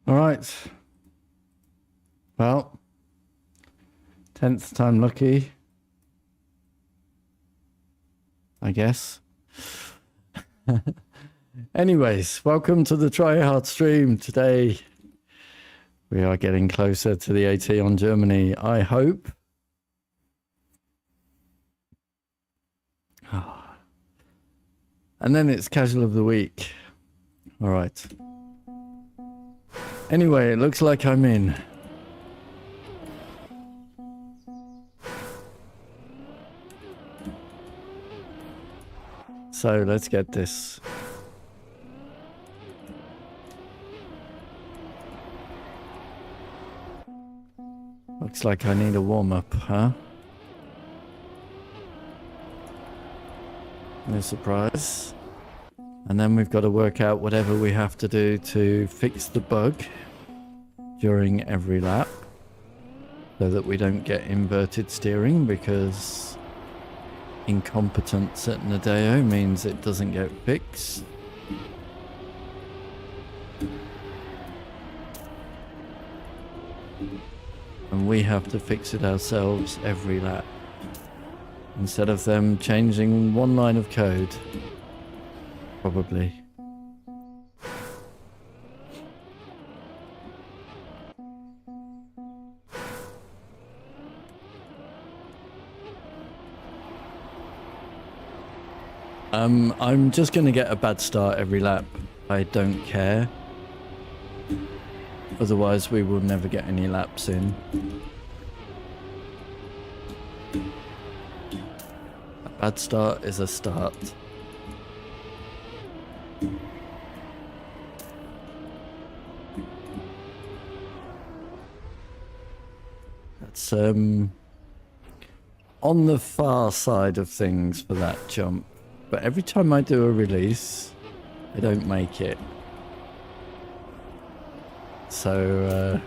All right. Well, 10th time lucky, I guess. Anyways, welcome to the Try Hard stream. Today, we are getting closer to the AT on Germany, I hope. And then it's casual of the week. All right. Anyway, it looks like I'm in. So let's get this. Looks like I need a warm-up, huh? No surprise. And then we've got to work out whatever we have to do to fix the bug during every lap so that we don't get inverted steering, because incompetence at Nadeo means it doesn't get fixed. And we have to fix it ourselves every lap instead of them changing one line of code. Probably. I'm just going to get a bad start every lap. I don't care. Otherwise, we will never get any laps in. A bad start is a start. That's on the far side of things for that jump. But every time I do a release, I don't make it. So,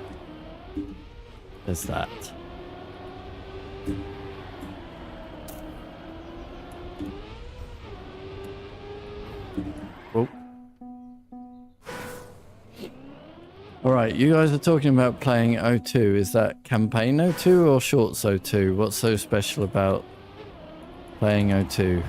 there's that. Oh. Alright, you guys are talking about playing O2. Is that campaign O2 or shorts O2? What's so special about playing O2?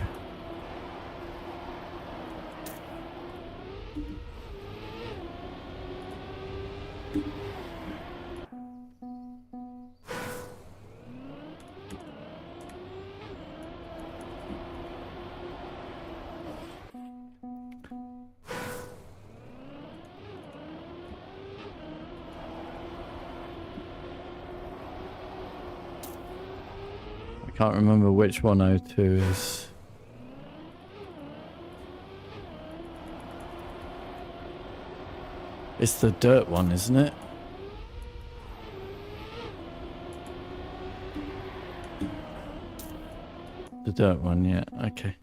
Can't remember which one O2 is. It's the dirt one, isn't it? The dirt one, yeah, okay.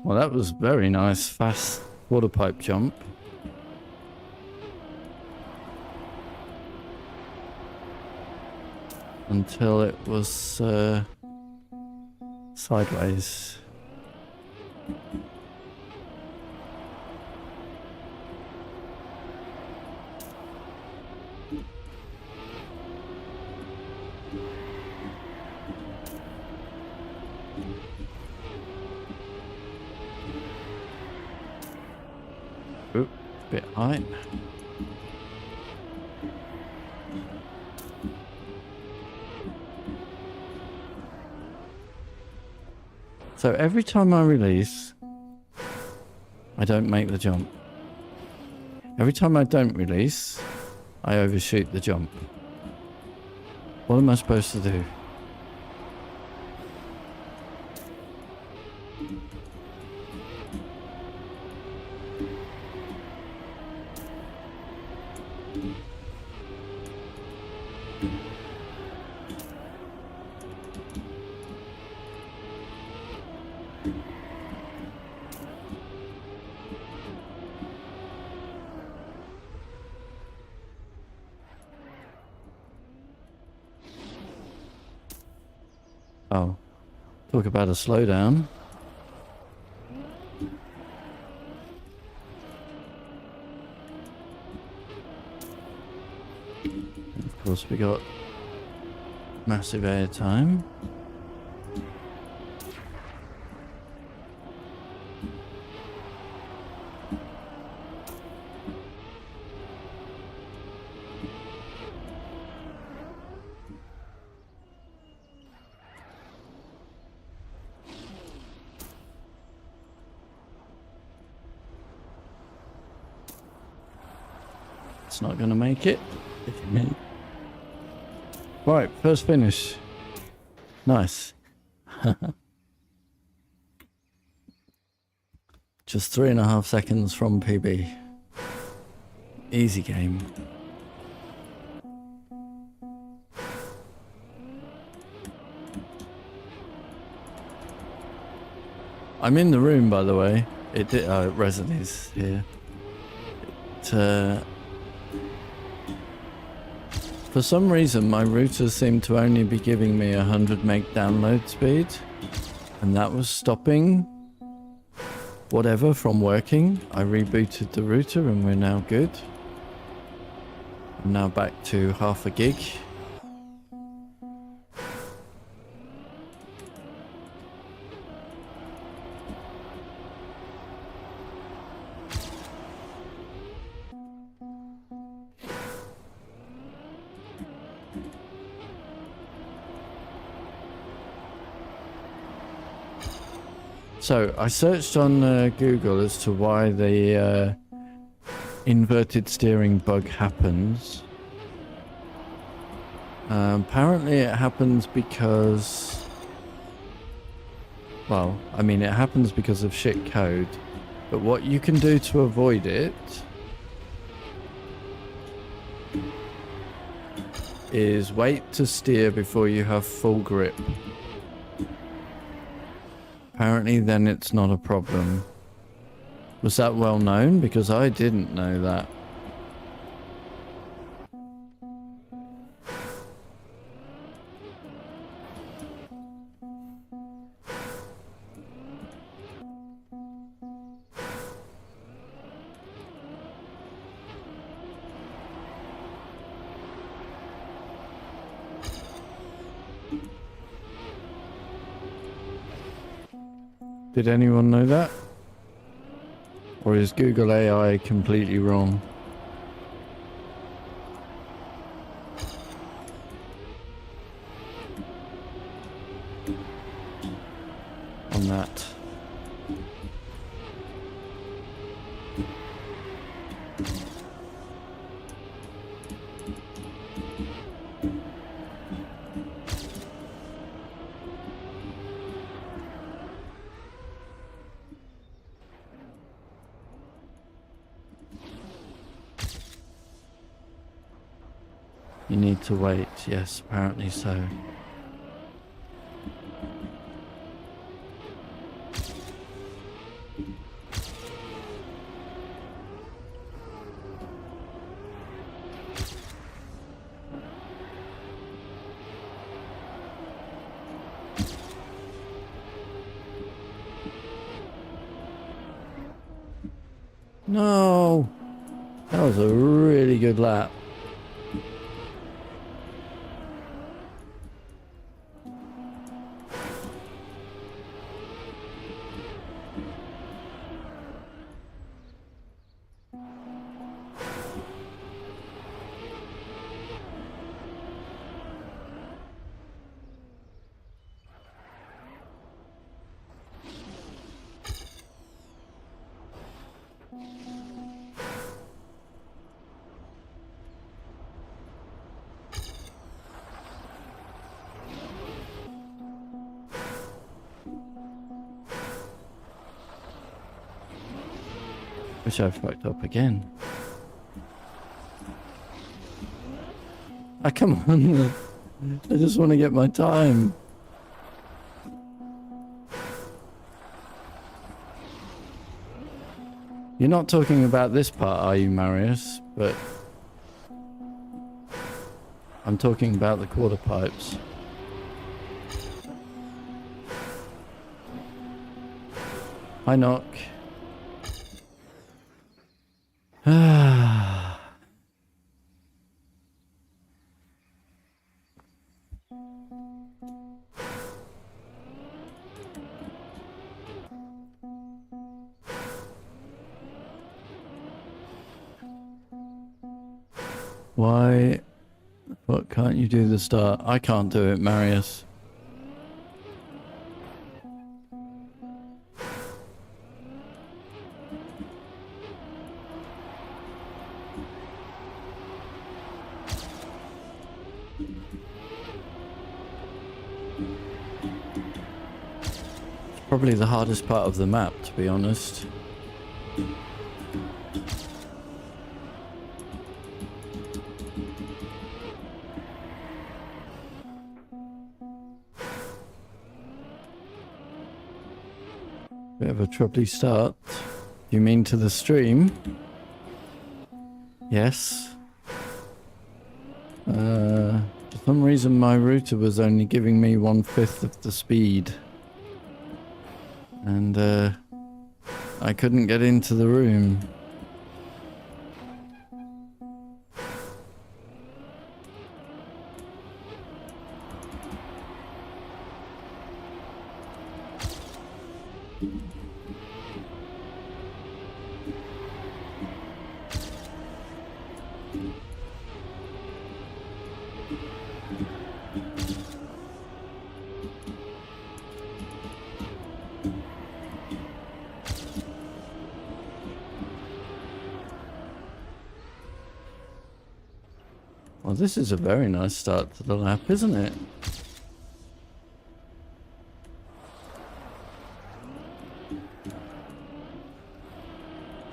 Well, that was very nice, fast water pipe jump. Until it was sideways. Oop, bit high. So every time I release, I don't make the jump. Every time I don't release, I overshoot the jump. What am I supposed to do? Oh, talk about a slowdown. And of course, we got massive air time. It's not going to make it. Right, first finish. Nice. Just 3.5 seconds from PB. Easy game. I'm in the room, by the way. It did. Resin is here. For some reason, my routers seem to only be giving me 100 meg download speed, and that was stopping whatever from working. I rebooted the router and we're now good. I'm now back to 0.5 gig. So I searched on Google as to why the inverted steering bug happens. Apparently it happens because, well, I mean it happens because of shit code, but what you can do to avoid it is wait to steer before you have full grip. Apparently then it's not a problem. Was that well known? Because I didn't know that. Did anyone know that? Or is Google AI completely wrong? On that. You need to wait, yes, apparently so. No! That was a really good lap. Which I fucked up again. Ah, come on. I just want to get my time. You're not talking about this part, are you, Marius? But I'm talking about the quarter pipes. Hi, Knock. Why? What can't you do the start? I can't do it, Marius. Probably the hardest part of the map, to be honest. Bit of a troubly start. You mean to the stream? Yes. For some reason my router was only giving me 1/5 of the speed. And I couldn't get into the room. Well, this is a very nice start to the lap, isn't it?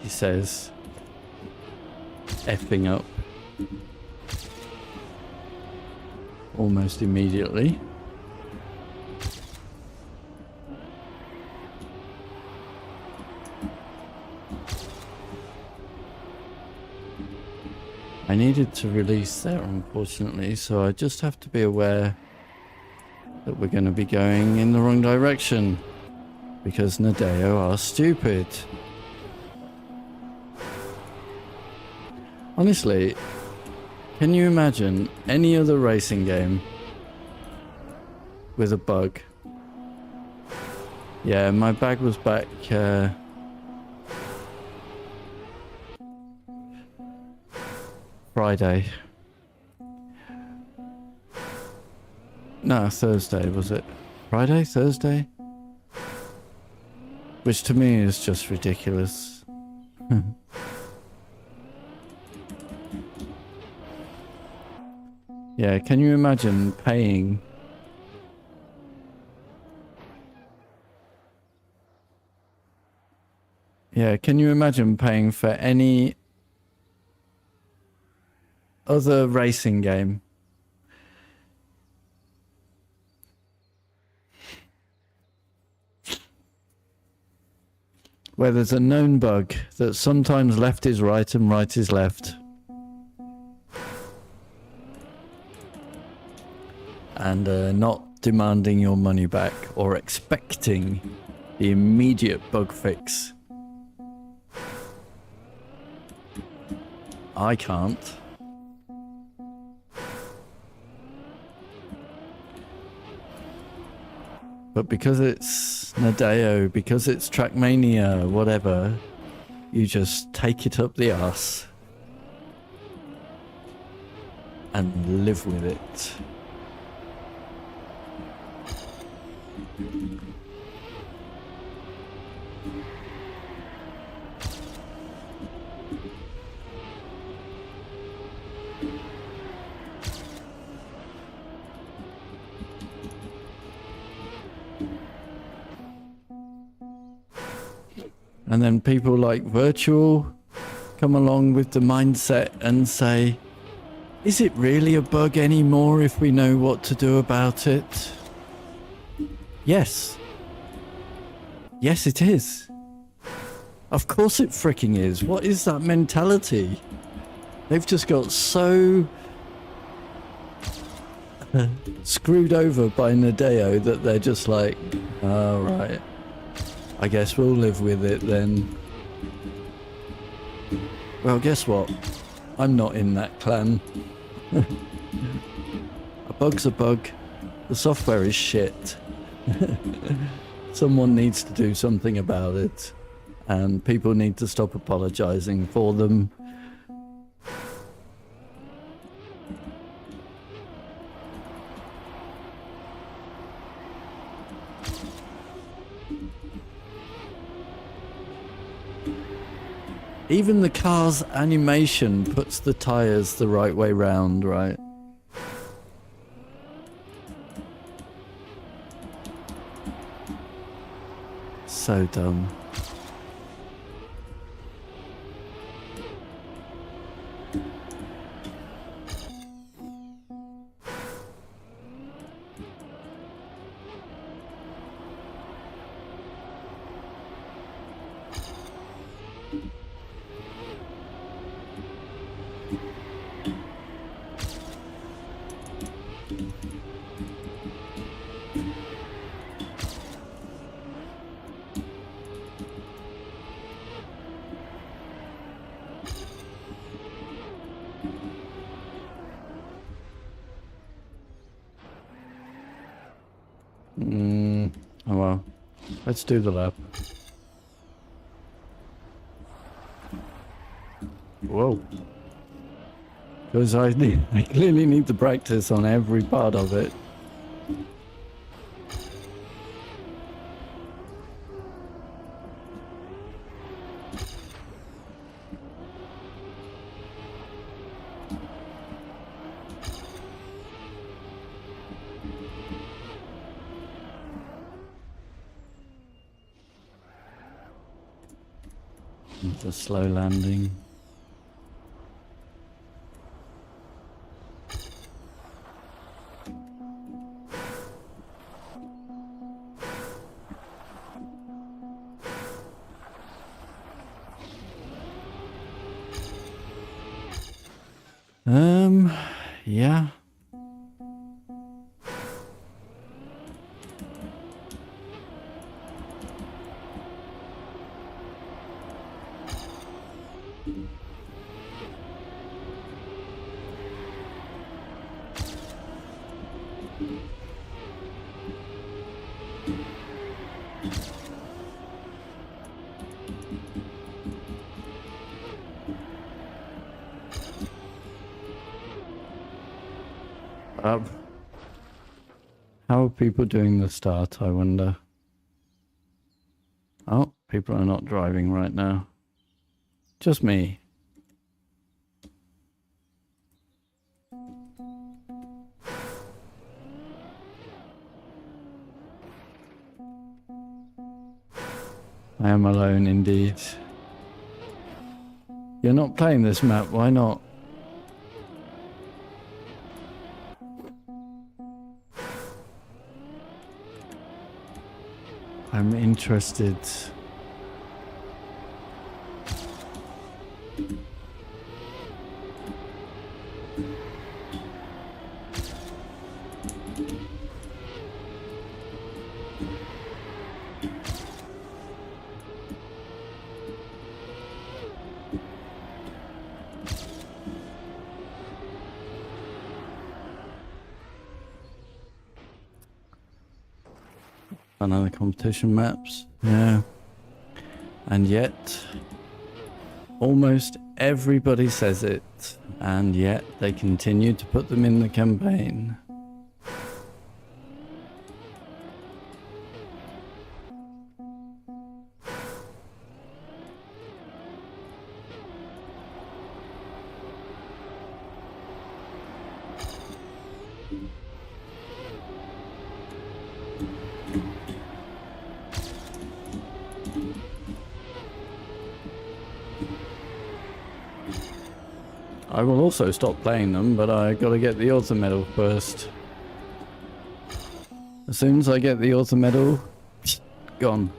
He says, effing up almost immediately. I needed to release there, unfortunately, so I just have to be aware that we're going to be going in the wrong direction because Nadeo are stupid. Honestly, can you imagine any other racing game with a bug? Yeah, my bag was back Friday. No, Thursday, was it? Friday? Thursday? Which to me is just ridiculous. Yeah, can you imagine paying for any other racing game where there's a known bug that sometimes left is right and right is left, and not demanding your money back or expecting the immediate bug fix? I can't. But because it's Nadeo, because it's Trackmania, whatever, you just take it up the arse and live with it. And then people like Virtual come along with the mindset and say, is it really a bug anymore if we know what to do about it? Yes. Yes, it is. Of course it freaking is. What is that mentality? They've just got so screwed over by Nadeo that they're just like, all right, I guess we'll live with it then. Well, guess what? I'm not in that clan. A bug's a bug. The software is shit. Someone needs to do something about it. And people need to stop apologizing for them. Even the car's animation puts the tires the right way round, right? So dumb. Oh well. Let's do the lap. Whoa. Because I clearly need to practice on every part of it. It's a slow landing. Yeah. How are people doing the start, I wonder? Oh, people are not driving right now. Just me. I am alone indeed. You're not playing this map, why not? I'm interested. Another competition maps, yeah. And yet, almost everybody says it, and yet they continue to put them in the campaign. I will also stop playing them, but I gotta get the auto medal first. As soon as I get the auto medal, gone.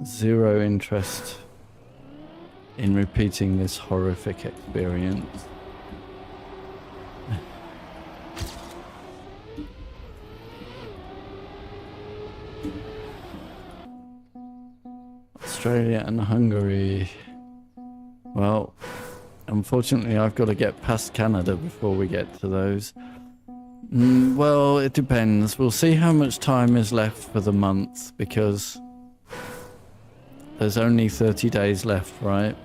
Zero interest in repeating this horrific experience. Australia and Hungary. Well, unfortunately I've got to get past Canada before we get to those. Well, it depends. We'll see how much time is left for the month, because there's only 30 days left, right?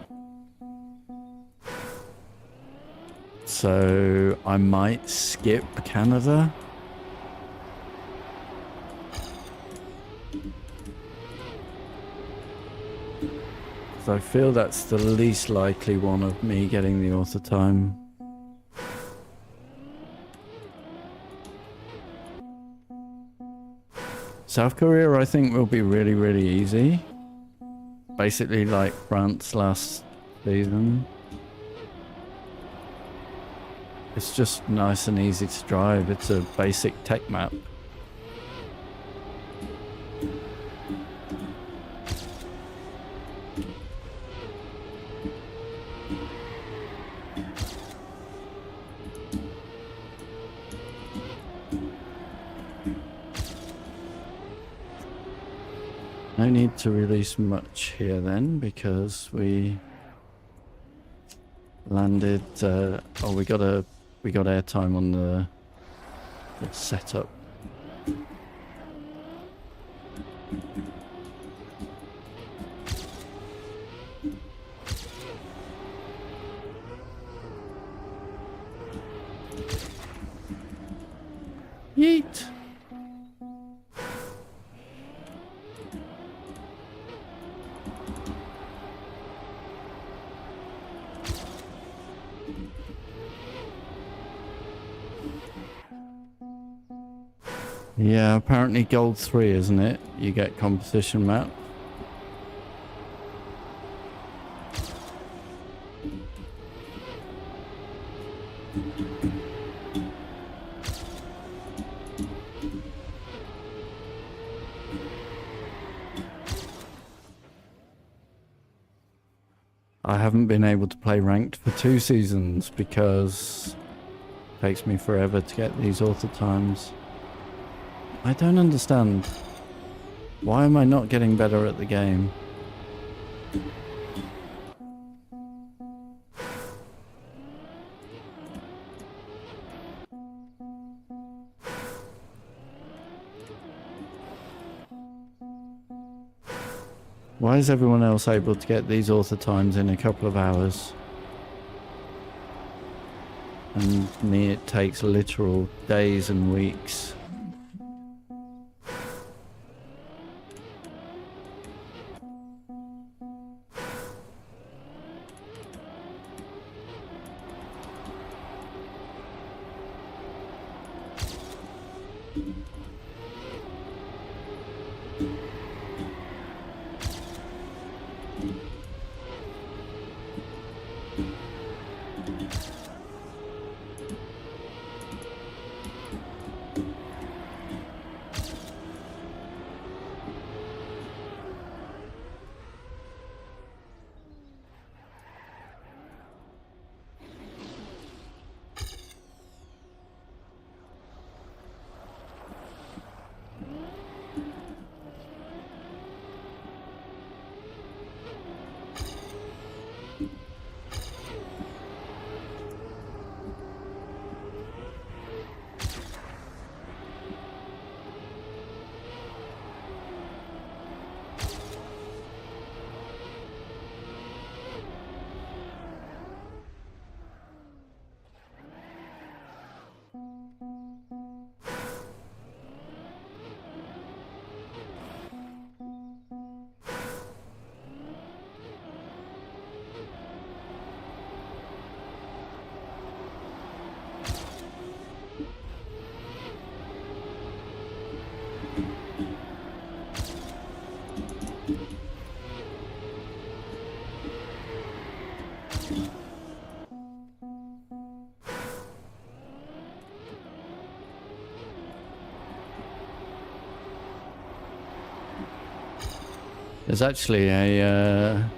So I might skip Canada. So I feel that's the least likely one of me getting the author time. South Korea, I think, will be really, really easy. Basically like France last season. It's just nice and easy to drive. It's a basic tech map. No need to release much here then, because we landed. Oh, we got airtime on the setup. Yeet. Yeah, apparently gold 3, isn't it? You get composition map. I haven't been able to play ranked for 2 seasons because it takes me forever to get these author times. I don't understand. Why am I not getting better at the game? Why is everyone else able to get these author times in a couple of hours? And me, it takes literal days and weeks. There's actually a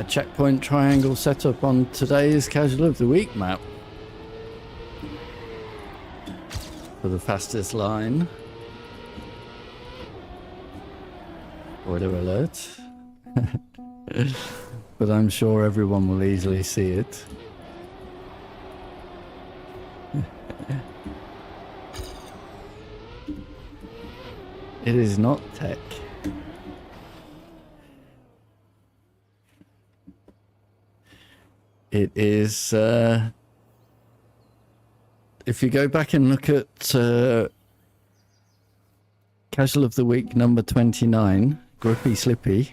checkpoint triangle set up on today's Casual of the Week map for the fastest line. Spoiler alert. But I'm sure everyone will easily see it. It is not tech. It is, if you go back and look at Casual of the Week number 29, Grippy Slippy.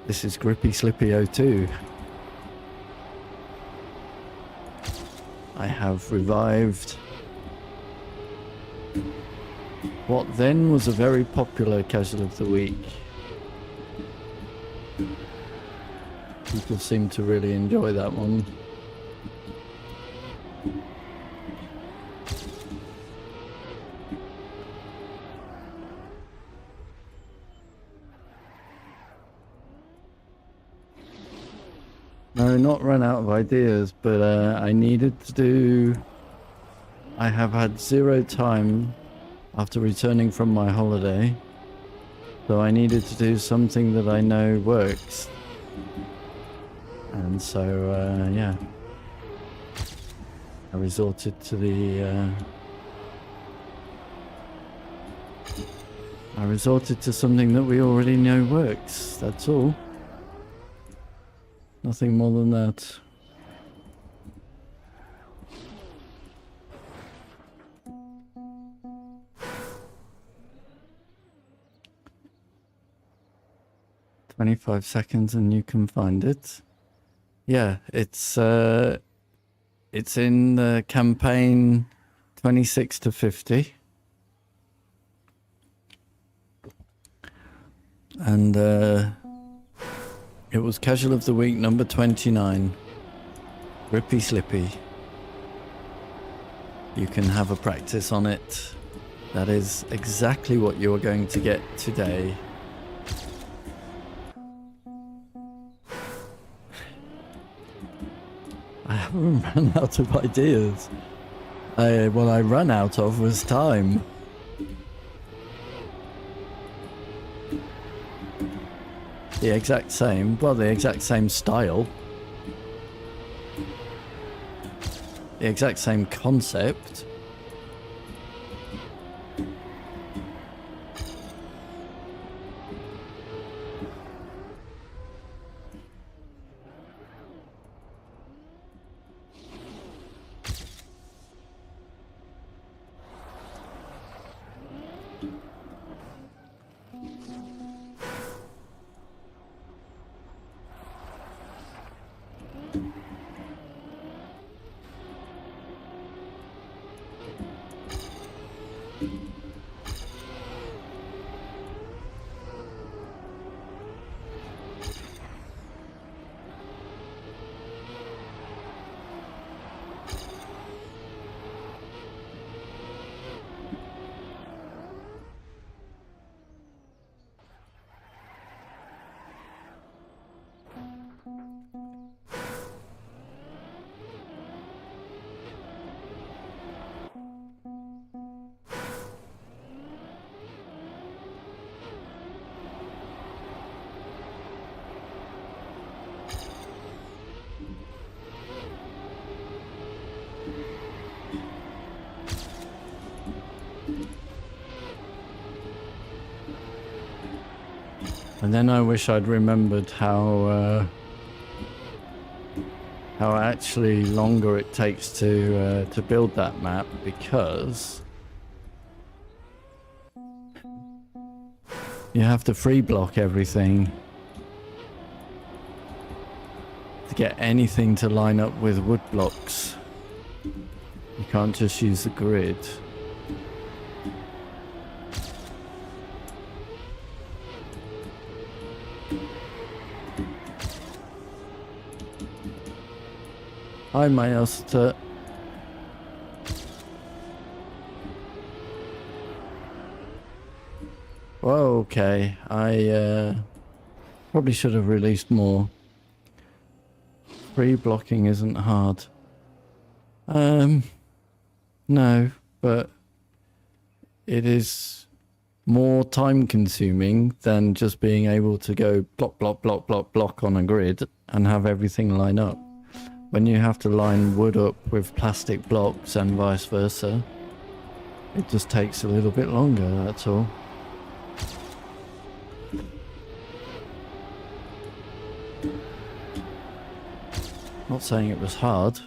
This is Grippy Slippy 02. I have revived what then was a very popular Casual of the Week. People seem to really enjoy that one. No, not run out of ideas, but I needed to do... I have had 0 time after returning from my holiday, so I needed to do something that I know works. And so, yeah, I resorted to the, I resorted to something that we already know works, that's all. Nothing more than that. "25 seconds and you can find it." Yeah, it's in the campaign 26 to 50. And it was Casual of the Week number 29. Grippy Slippy. You can have a practice on it. That is exactly what you are going to get today. I haven't run out of ideas. What I run out of was time. The exact same, well, the exact same style. The exact same concept. And then I wish I'd remembered how actually longer it takes to build that map, because you have to free block everything to get anything to line up with wood blocks. You can't just use the grid. Hi, my Elster. Okay. I probably should have released more. Free blocking isn't hard. No, but it is more time consuming than just being able to go block, block, block, block, block on a grid and have everything line up. When you have to line wood up with plastic blocks and vice versa, it just takes a little bit longer, that's all. Not saying it was hard.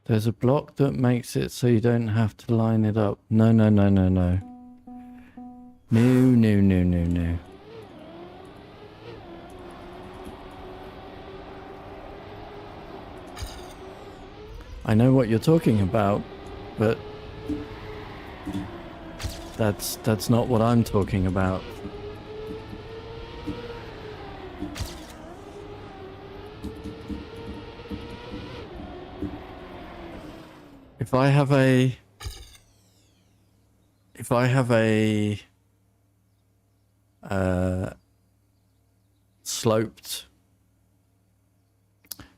There's a block that makes it so you don't have to line it up. No, no, no, no, no. No, no, no, no, no. I know what you're talking about, but that's not what I'm talking about. If I have a sloped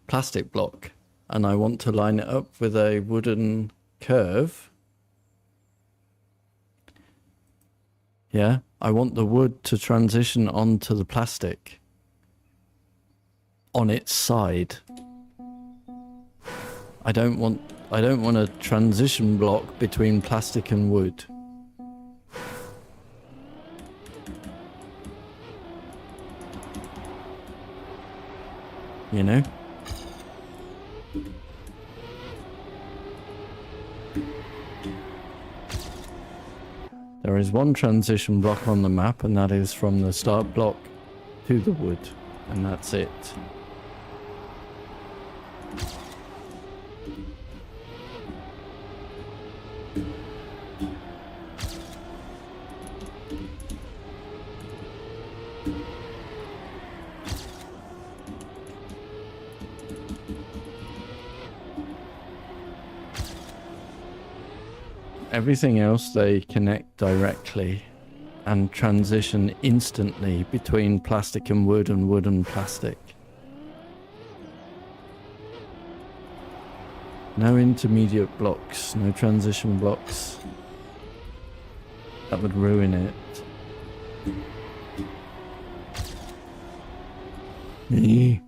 plastic block and I want to line it up with a wooden curve, yeah, I want the wood to transition onto the plastic on its side. I don't want a transition block between plastic and wood. You know? There is one transition block on the map, and that is from the start block to the wood, and that's it. Everything else they connect directly and transition instantly between plastic and wood and plastic. No intermediate blocks, no transition blocks. That would ruin it. Me.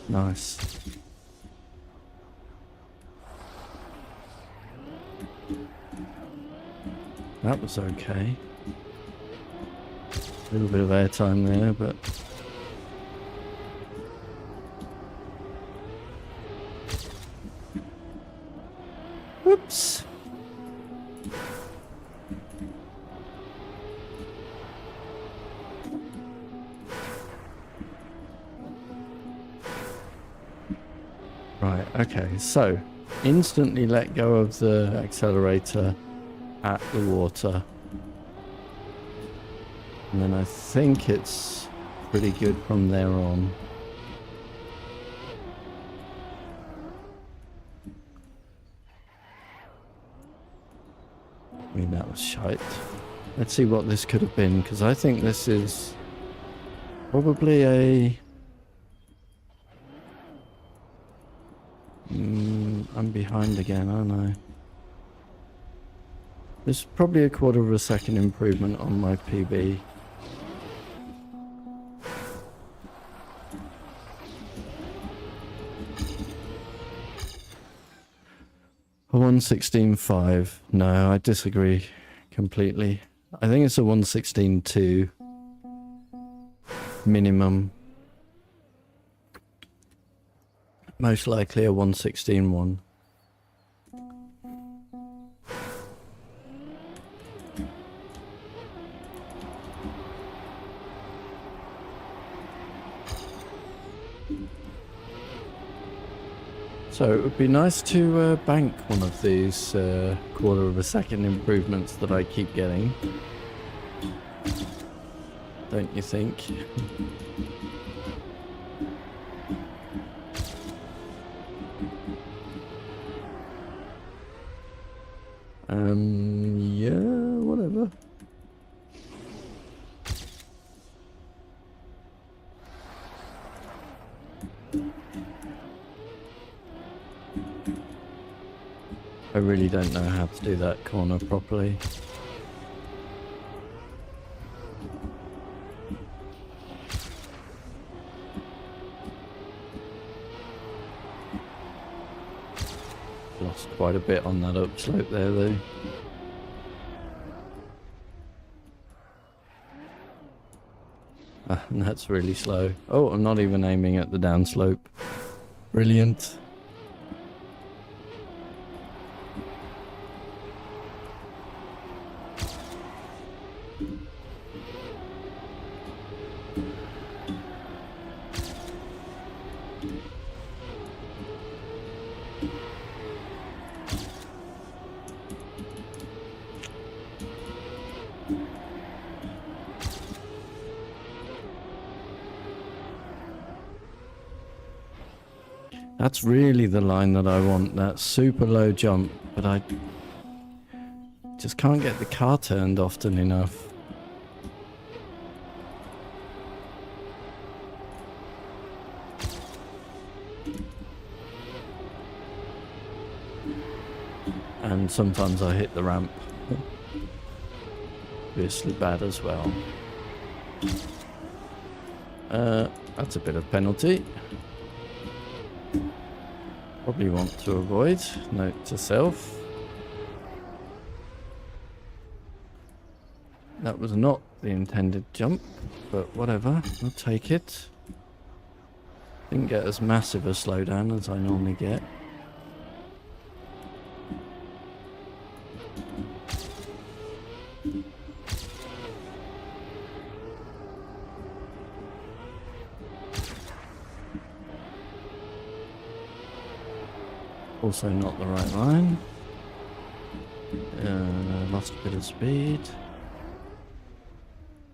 Nice. That was okay. A little bit of airtime there, but... Whoops! Right, okay, so instantly let go of the accelerator at the water. And then I think it's pretty good from there on. I mean, that was shite. Let's see what this could have been, because I think this is probably a... I'm behind again, aren't I? This is probably a 1/4 of a second improvement on my PB. 116.5. No, I disagree completely. I think it's a 116.2 minimum. Most likely a 116.1. So it would be nice to bank one of these quarter of a second improvements that I keep getting. Don't you think? Yeah, whatever. I really don't know how to do that corner properly. Lost quite a bit on that upslope there though. And that's really slow. Oh, I'm not even aiming at the downslope. Brilliant. That's really the line that I want, that super low jump, but I just can't get the car turned often enough. And sometimes I hit the ramp. Obviously bad as well. That's a bit of penalty. Probably want to avoid. Note to self. That was not the intended jump, but whatever, I'll take it. Didn't get as massive a slowdown as I normally get. Also not the right line. Lost a bit of speed.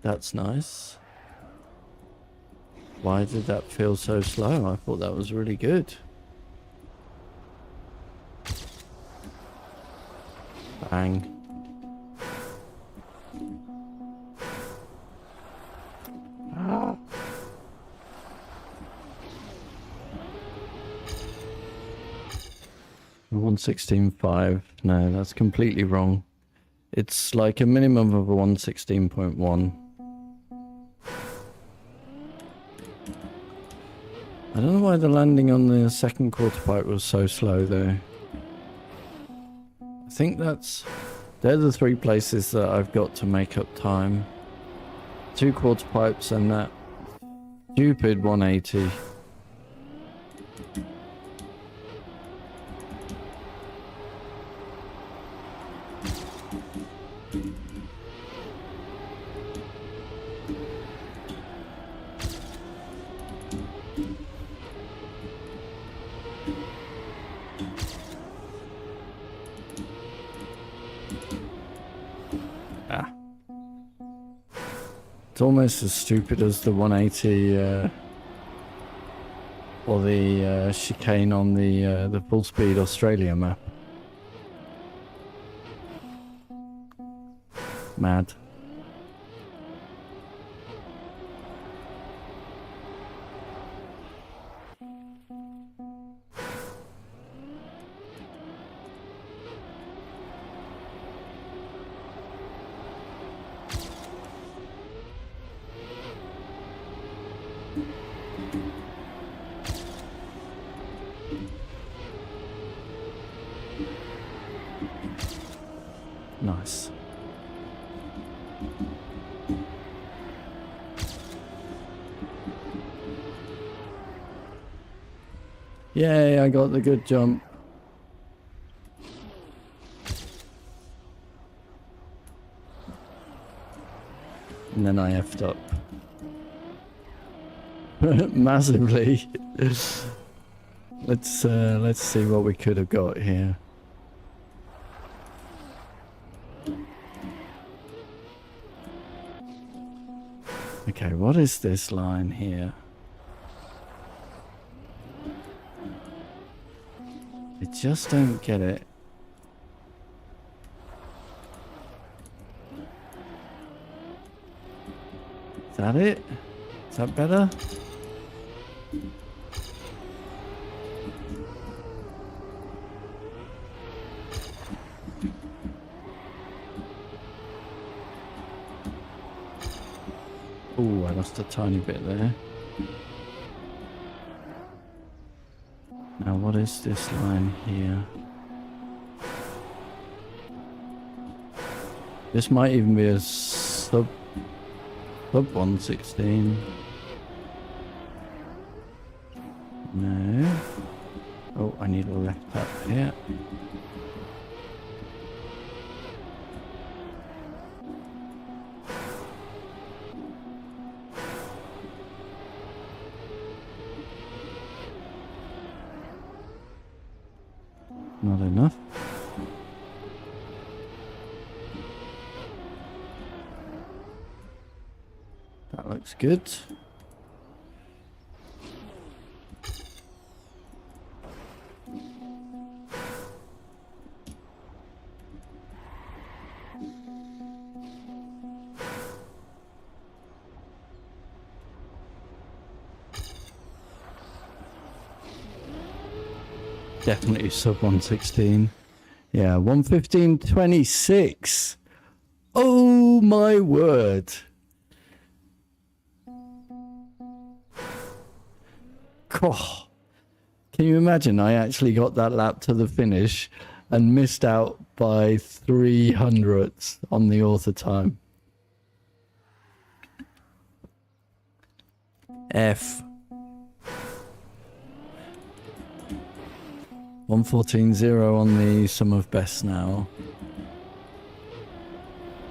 That's nice. Why did that feel so slow? I thought that was really good. Bang. Ah. 116.5. No, that's completely wrong. It's like a minimum of a 116.1. I don't know why the landing on the second quarter pipe was so slow though. I think they're the three places that I've got to make up time. 2 quarter pipes and that stupid 180. It's almost as stupid as the 180 or the chicane on the full speed Australia map. Mad. Yay, I got the good jump. And then I effed up. Massively. Let's see what we could have got here. Okay, what is this line here? I just don't get it. Is that it? Is that better? Oh, I lost a tiny bit there. Now what is this line here? This might even be a sub 116. No. Oh, I need a left up here. Not enough. That looks good. Definitely sub 116. Yeah, 115.26. Oh my word. Oh, can you imagine? I actually got that lap to the finish and missed out by 300ths on the author time. F. 114.0 on the sum of best now.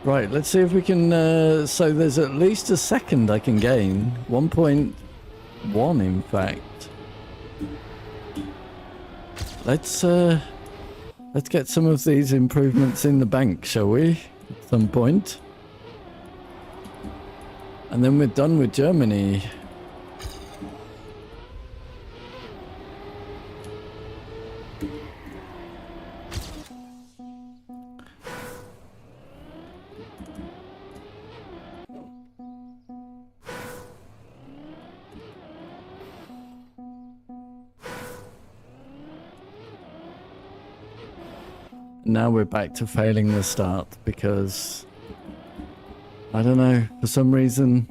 Right, let's see if we can, so there's at least a second I can gain. 1.1 in fact. Let's get some of these improvements in the bank, shall we? At some point. And then we're done with Germany. Now we're back to failing the start because, I don't know, for some reason,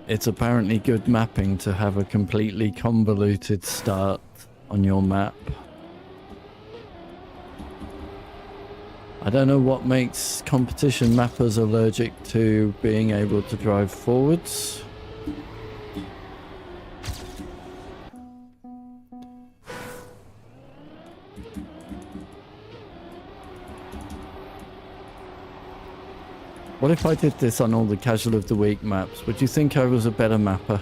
it's apparently good mapping to have a completely convoluted start on your map. I don't know what makes competition mappers allergic to being able to drive forwards. What if I did this on all the Casual of the Week maps? Would you think I was a better mapper?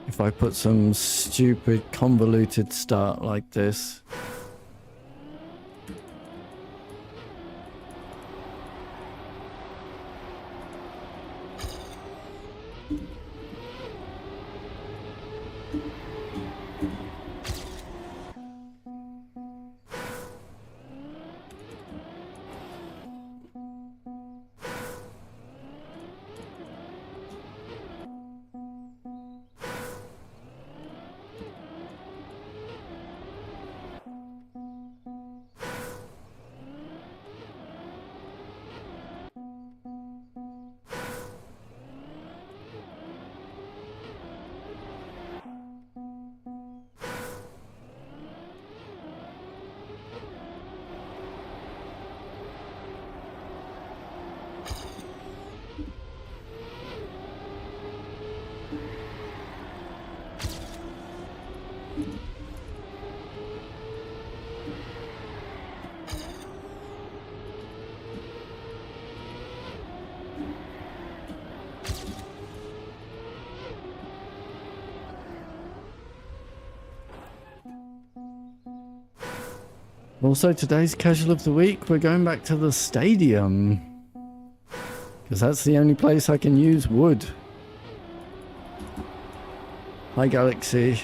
If I put some stupid convoluted start like this. Also, today's casual of the week, we're going back to the stadium. Because that's the only place I can use wood. Hi, Galaxy.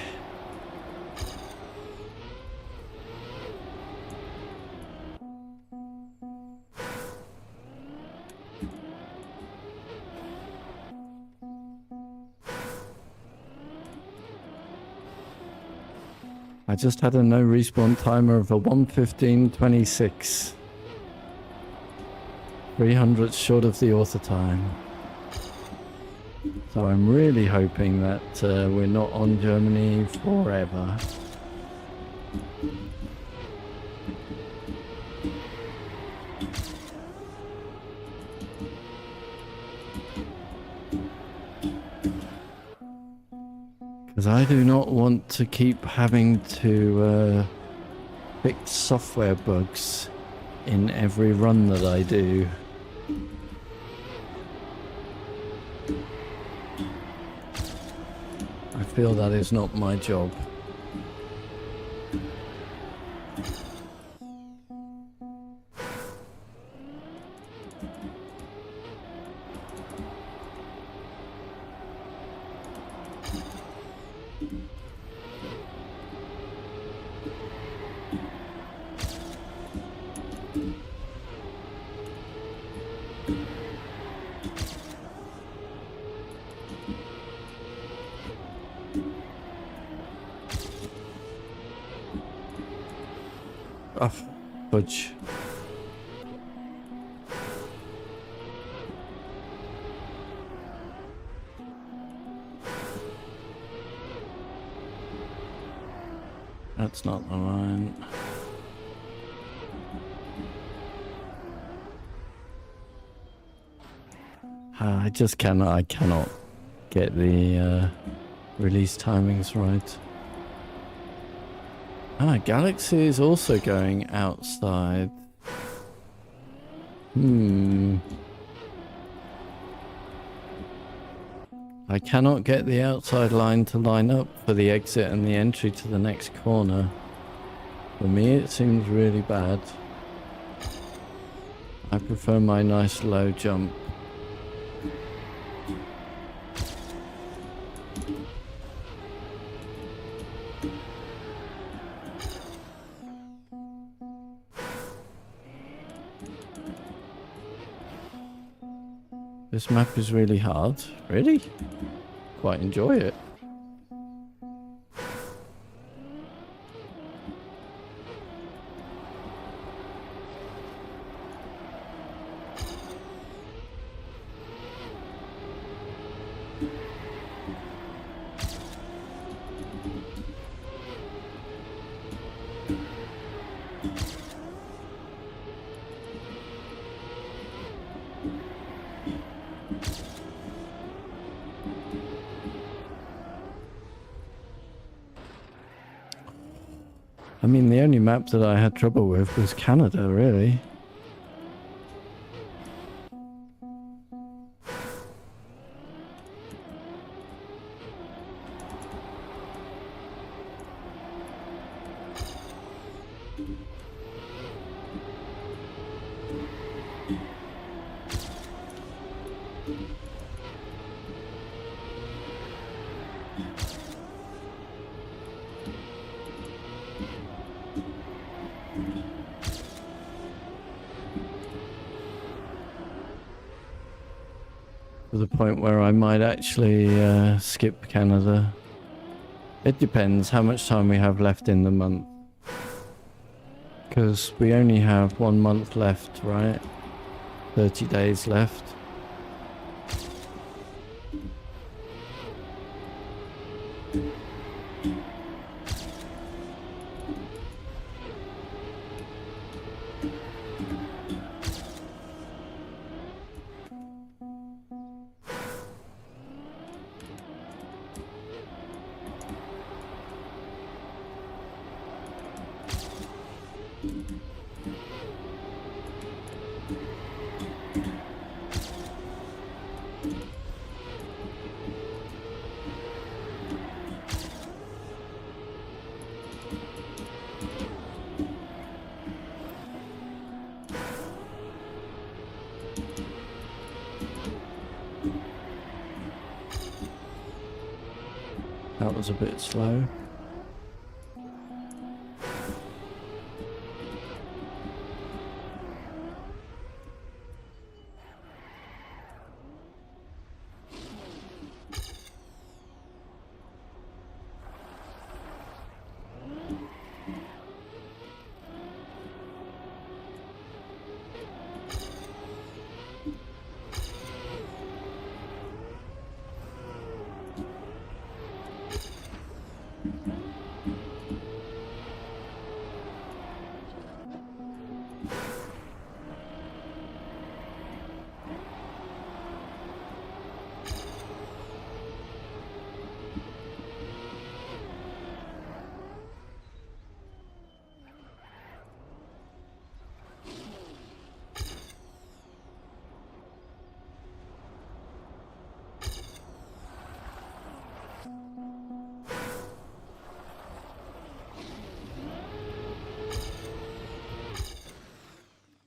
I just had a no respawn timer of a 1:15:26. 300 short of the author time. So I'm really hoping that we're not on Germany forever. Because I do not want to keep having to fix software bugs in every run that I do. I feel that is not my job. Oh, fudge. That's not the line. I just cannot get the release timings right. Ah, Galaxy is also going outside. I cannot get the outside line to line up for the exit and the entry to the next corner. For me, it seems really bad. I prefer my nice low jump. This map is really hard. Really? Quite enjoy it. I mean, the only map that I had trouble with was Canada, really. To the point where I might actually skip Canada. It depends how much time we have left in the month. Because we only have 1 month left, right? 30 days left. was a bit slow.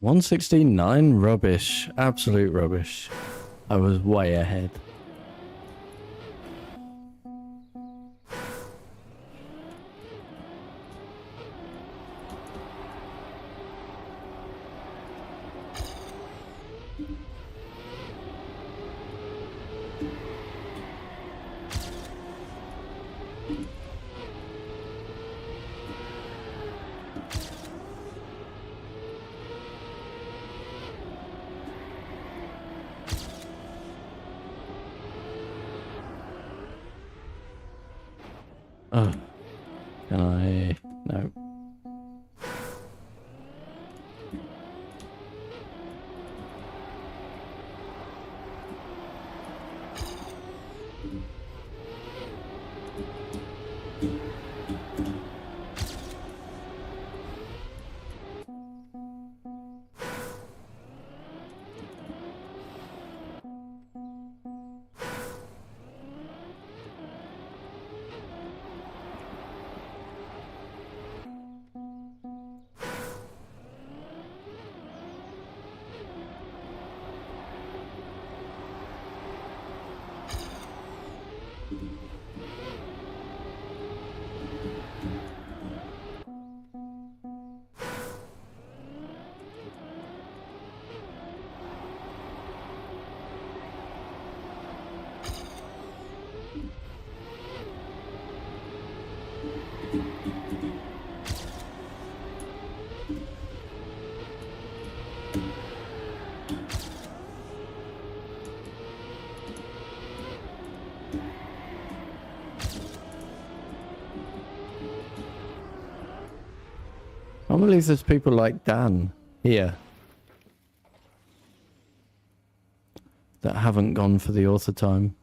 $169, rubbish, absolute rubbish. I was way ahead. Oh, can I? No. I believe there's people like Dan here that haven't gone for the author time.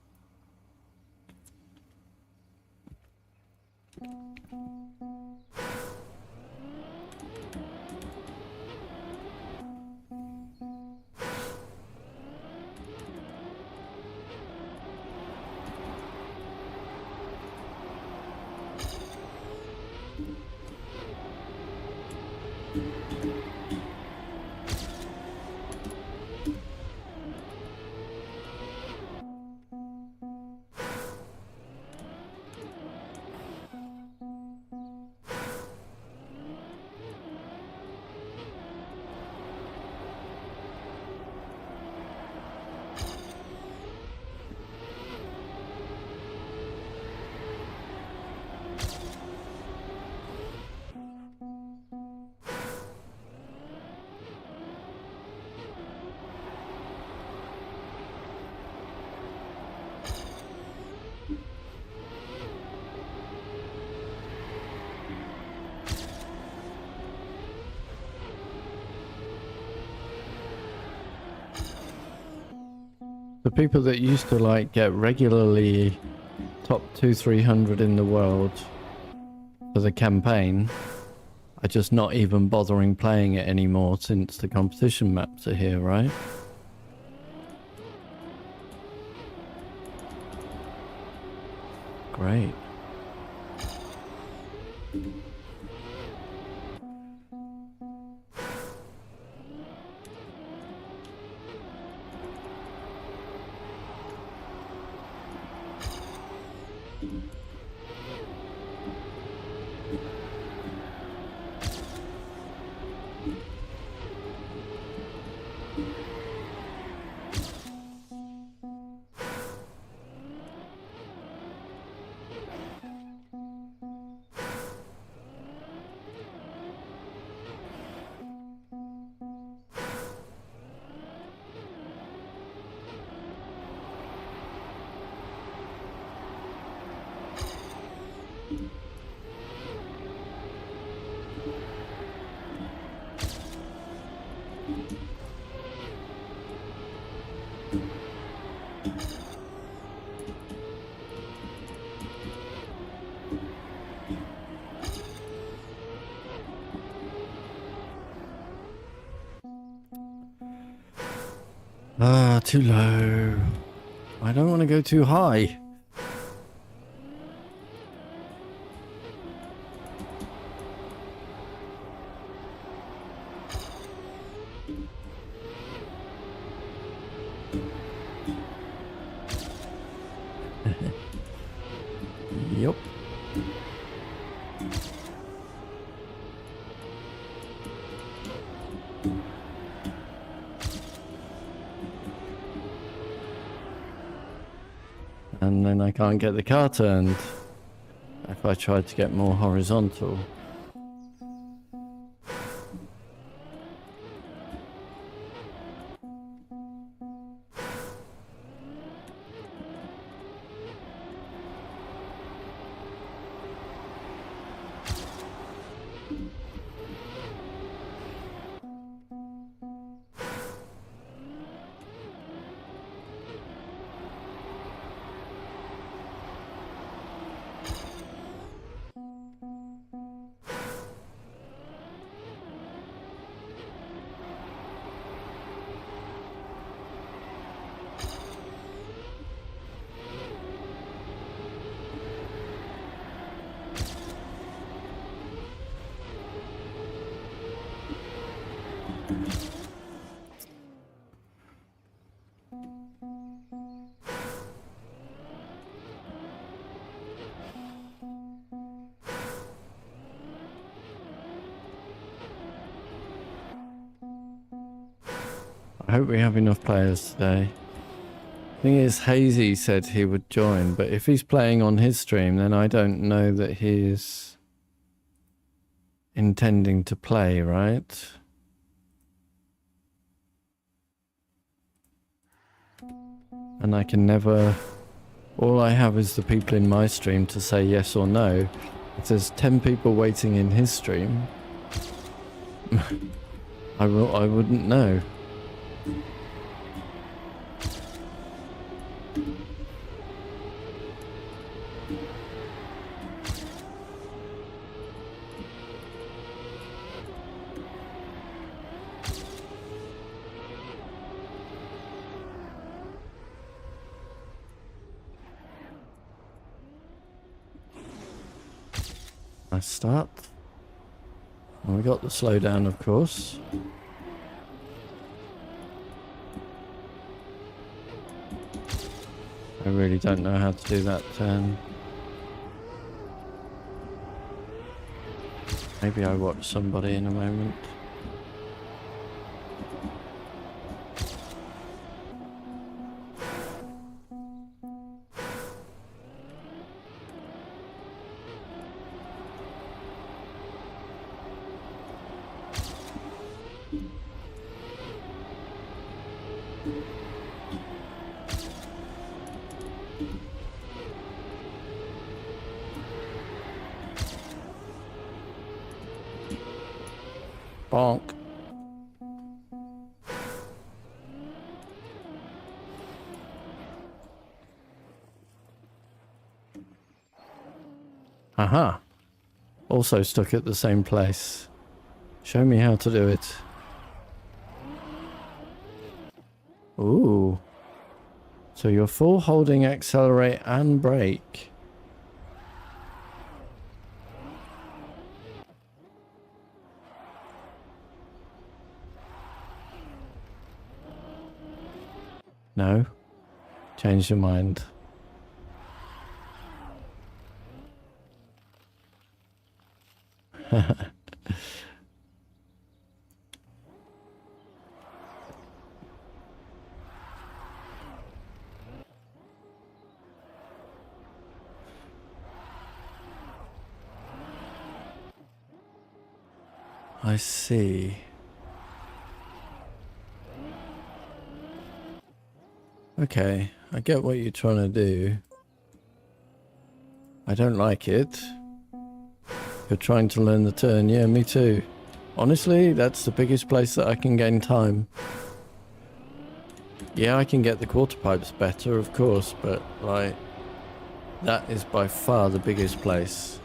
The people that used to like get regularly top 200-300 in the world for the campaign are just not even bothering playing it anymore since the competition maps are here, right? Great. Ah, too low. I don't want to go too high. Yup. And then I can't get the car turned if I try to get more horizontal. I hope we have enough players today. Thing is, Hazy said he would join, but if he's playing on his stream, then I don't know that he's intending to play, right? And I can never... All I have is the people in my stream to say yes or no. If there's 10 people waiting in his stream, I wouldn't know. Nice start. And we got the slowdown, of course. I really don't know how to do that turn. Maybe I watch somebody in a moment. Bonk. Aha. Also stuck at the same place. Show me how to do it. Ooh. So you're full holding accelerate and brake. No. Change your mind. I see. Okay, I get what you're trying to do. I don't like it. You're trying to learn the turn. Yeah, me too. Honestly, that's the biggest place that I can gain time. Yeah, I can get the quarter pipes better, of course, but like, that is by far the biggest place.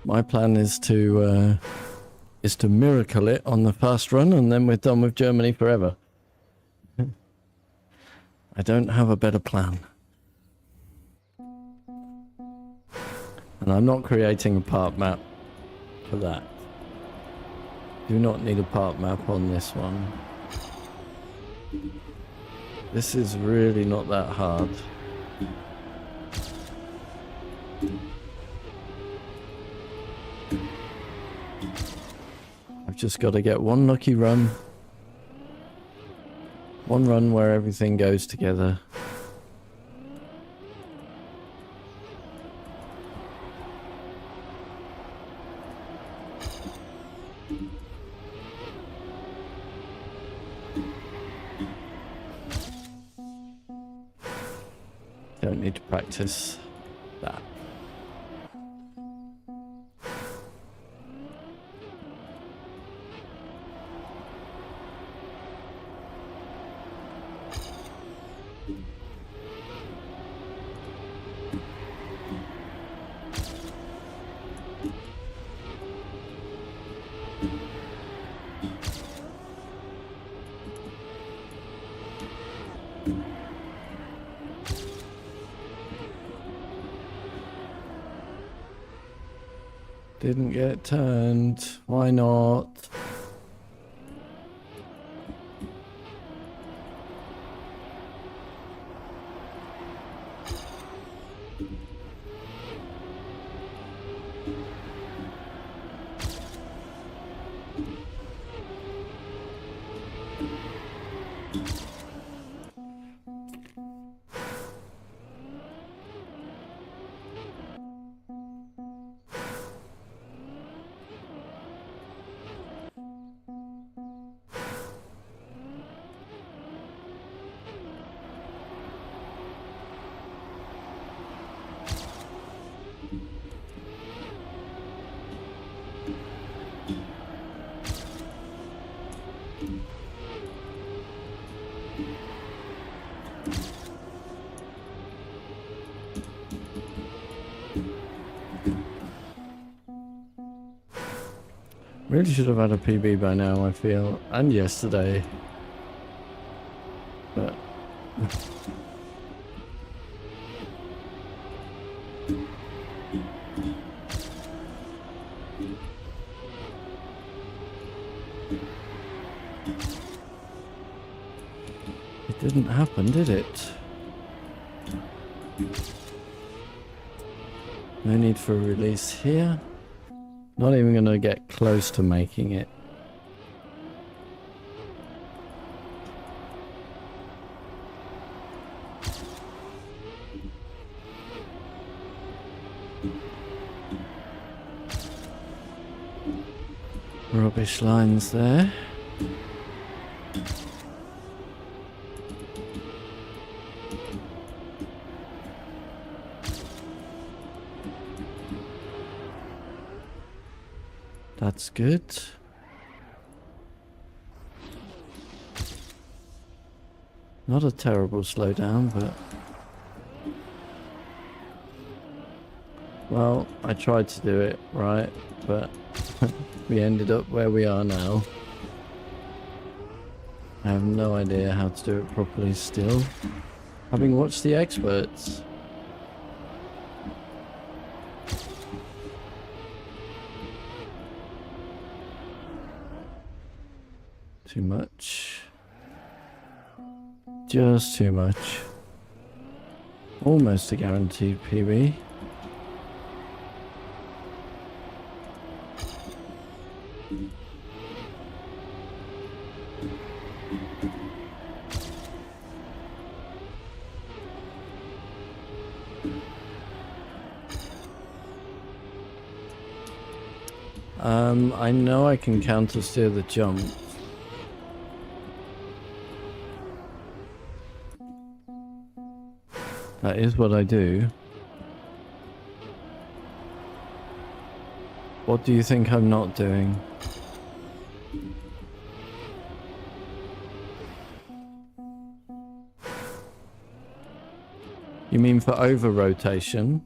My plan is to miracle it on the fast run, and then we're done with Germany forever. I don't have a better plan. And I'm not creating a part map for that. Do not need a part map on this one. This is really not that hard. I've just got to get one lucky run. One run where everything goes together. Don't need to practice that. Didn't get turned. Why not? Really should have had a PB by now, I feel, and yesterday. But it didn't happen, did it? No need for a release here. Not even going to get close to making it. Rubbish lines there. That's good. Not a terrible slowdown, but... Well, I tried to do it right, but we ended up where we are now. I have no idea how to do it properly still, having watched the experts. Too much. Just too much. Almost a guaranteed PB. I know I can counter steer the jump. That is what I do. What do you think I'm not doing? You mean for over rotation?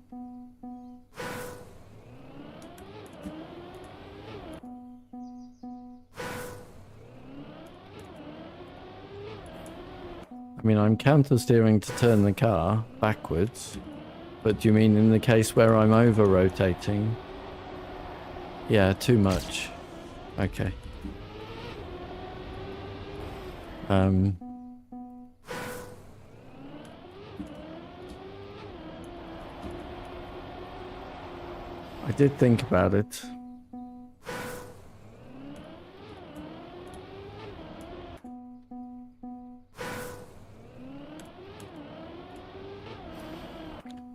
I mean, I'm counter steering to turn the car backwards. But do you mean in the case where I'm over rotating? Yeah, too much. Okay. I did think about it.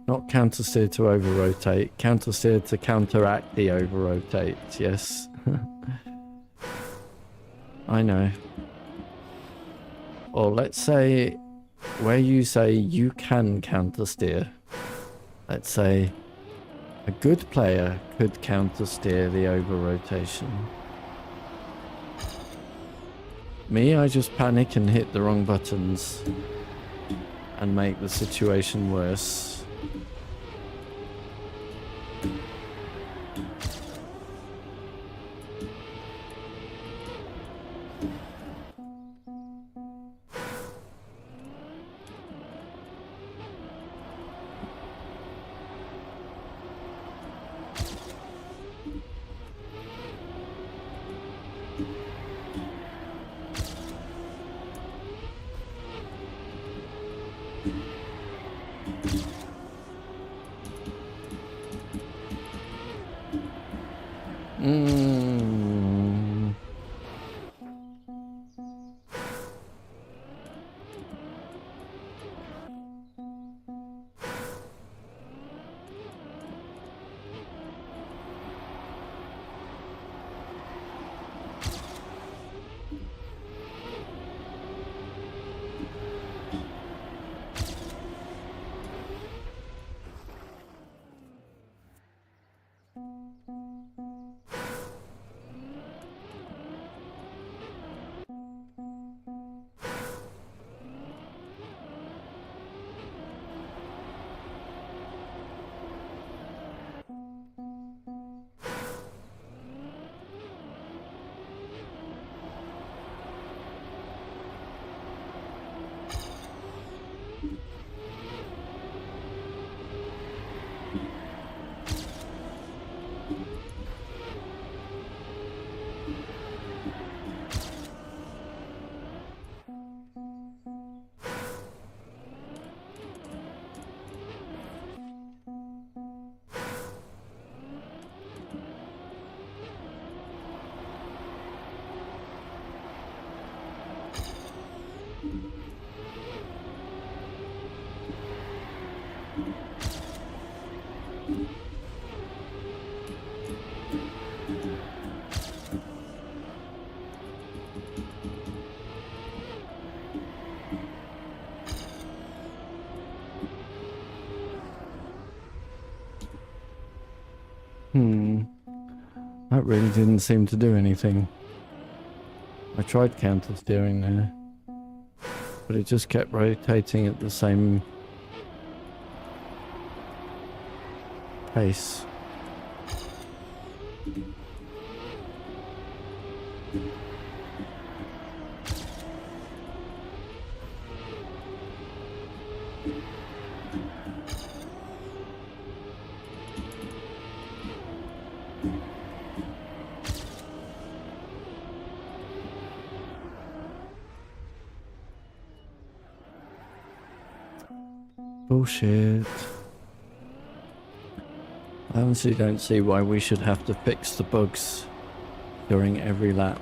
Not counter steer to over rotate, counter steer to counteract the over rotate, yes. I know. Or let's say where you say you can counter steer. Let's say a good player could counter steer the over rotation. Me, I just panic and hit the wrong buttons and make the situation worse. That really didn't seem to do anything. I tried counter steering there, but it just kept rotating at the same pace. Bullshit. I honestly don't see why we should have to fix the bugs during every lap.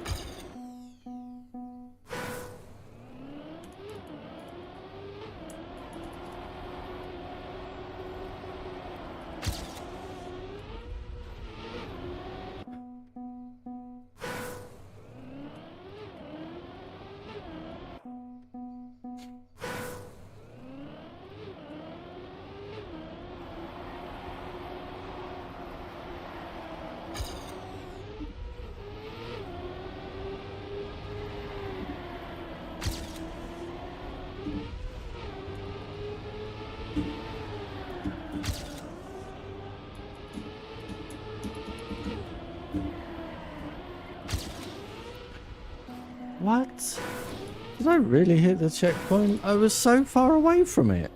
What? Did I really hit the checkpoint? I was so far away from it.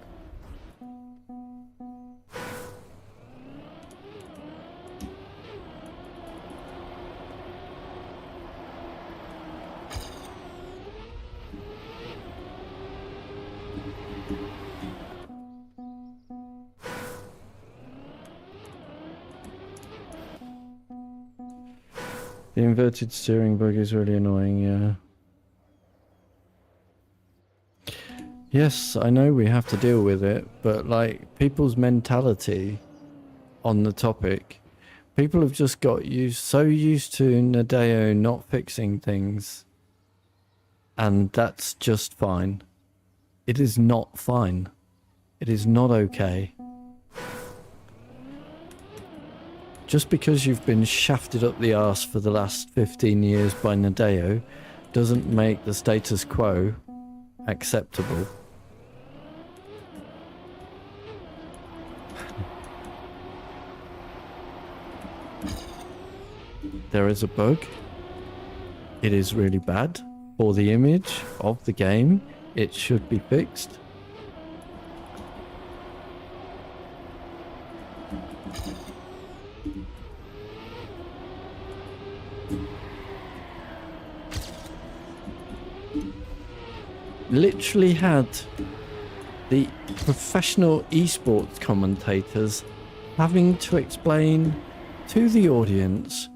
The inverted steering bug is really annoying, yeah. Yes, I know we have to deal with it, but like people's mentality on the topic, people have just got so used to Nadeo not fixing things, and that's just fine. It is not fine. It is not okay. Just because you've been shafted up the arse for the last 15 years by Nadeo doesn't make the status quo acceptable. There is a bug. It is really bad for the image of the game. It should be fixed. Literally had the professional esports commentators having to explain to the audience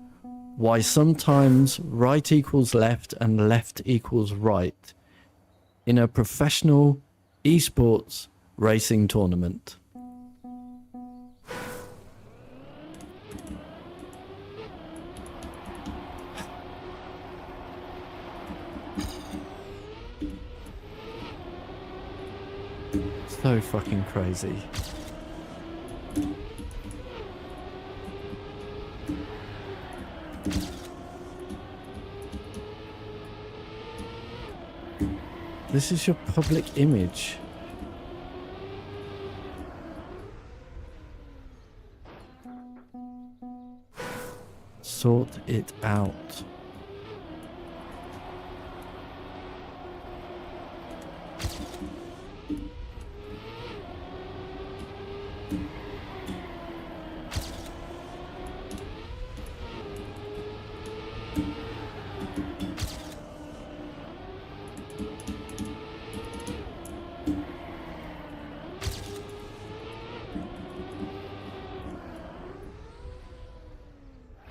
why sometimes right equals left and left equals right in a professional esports racing tournament. So fucking crazy. This is your public image. Sort it out.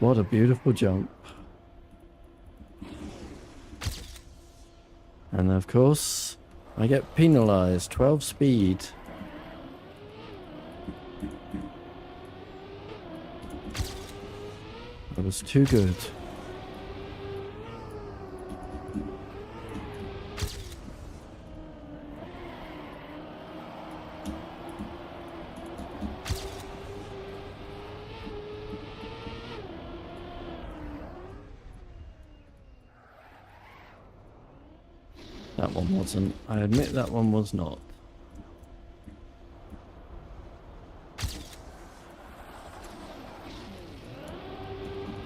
What a beautiful jump. And of course, I get penalized, 12 speed. That was too good. That one wasn't. I admit that one was not.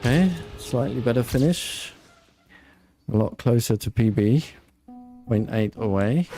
Okay, slightly better finish. A lot closer to PB. 0.8 away.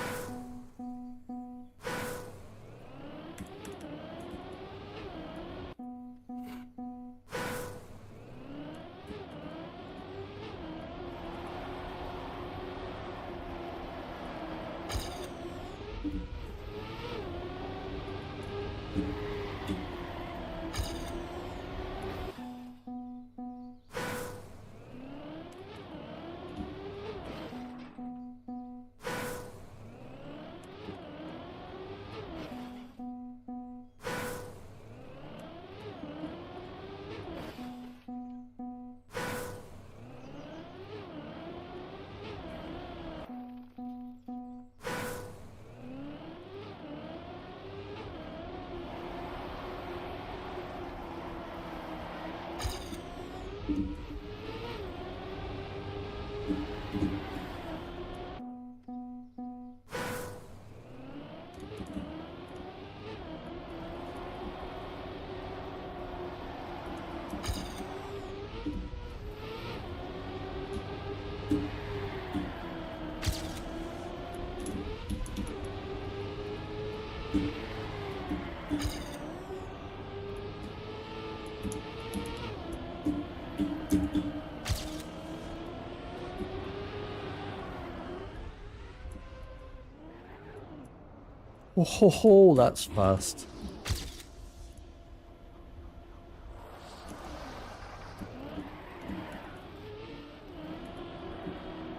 Oh, ho, ho, that's fast.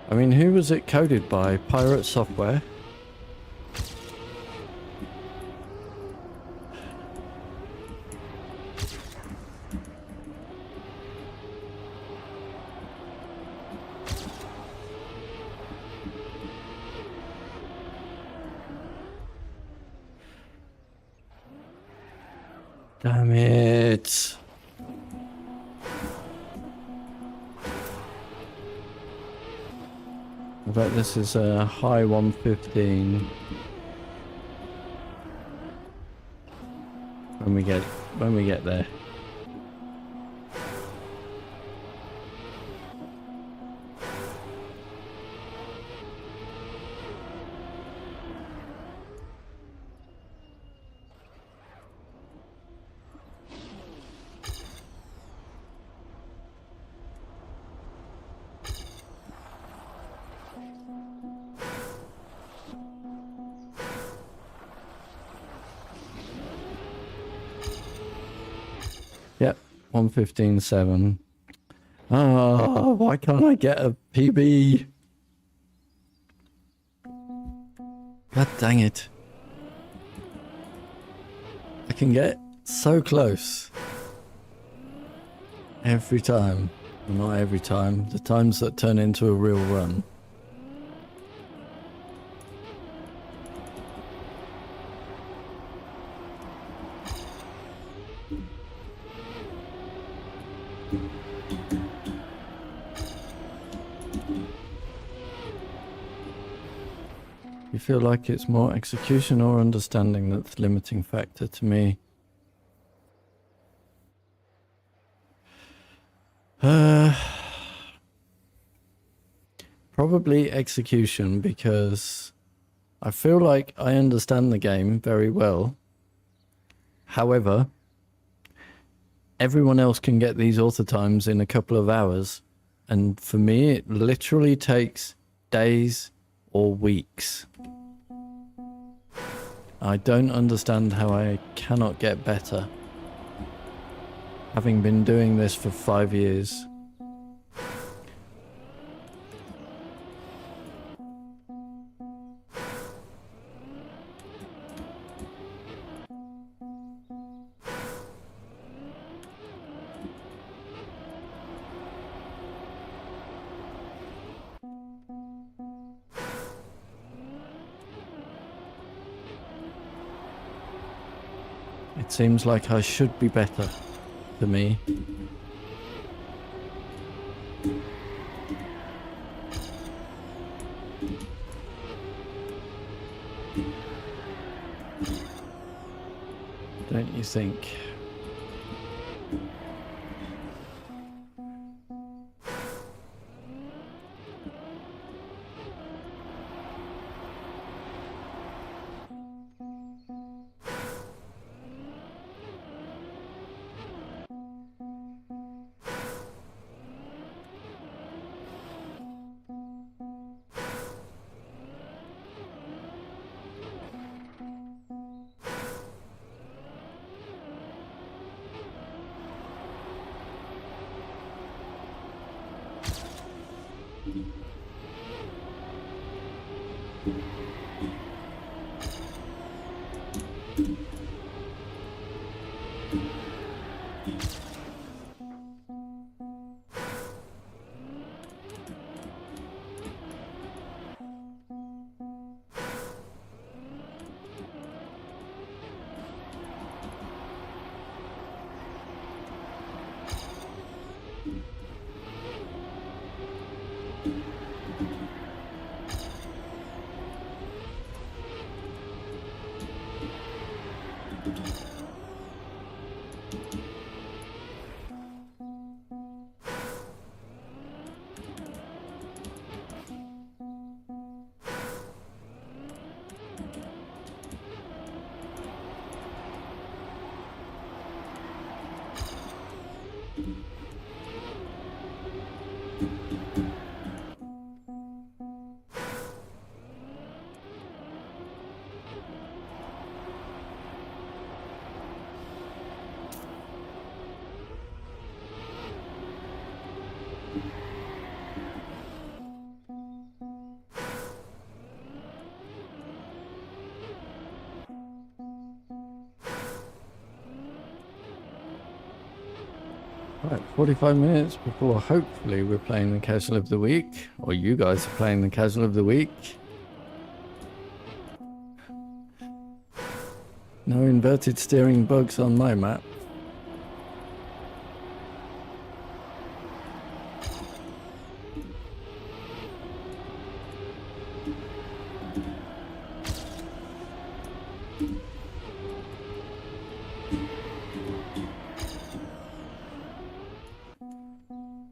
I mean, who was it coded by? Pirate Software? Damn it. I bet this is a high 115 when we get there. Yep, 115.7. Oh, why can't I get a PB? God dang it. I can get so close. Every time. Well, not every time. The times that turn into a real run. You feel like it's more execution or understanding that's the limiting factor to me? Probably execution, because I feel like I understand the game very well. However, everyone else can get these author times in a couple of hours, and for me it literally takes days or weeks. I don't understand how I cannot get better, having been doing this for 5 years. It seems like I should be better, to me. Don't you think? Right, 45 minutes before hopefully we're playing the casual of the week, or you guys are playing the casual of the week. No inverted steering bugs on my map.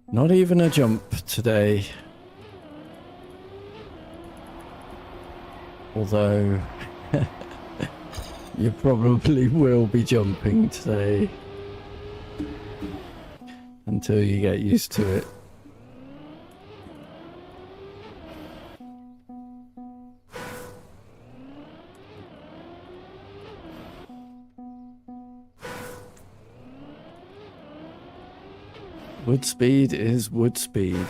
Not even a jump today. Although you probably will be jumping today until you get used to it. Wood speed is wood speed.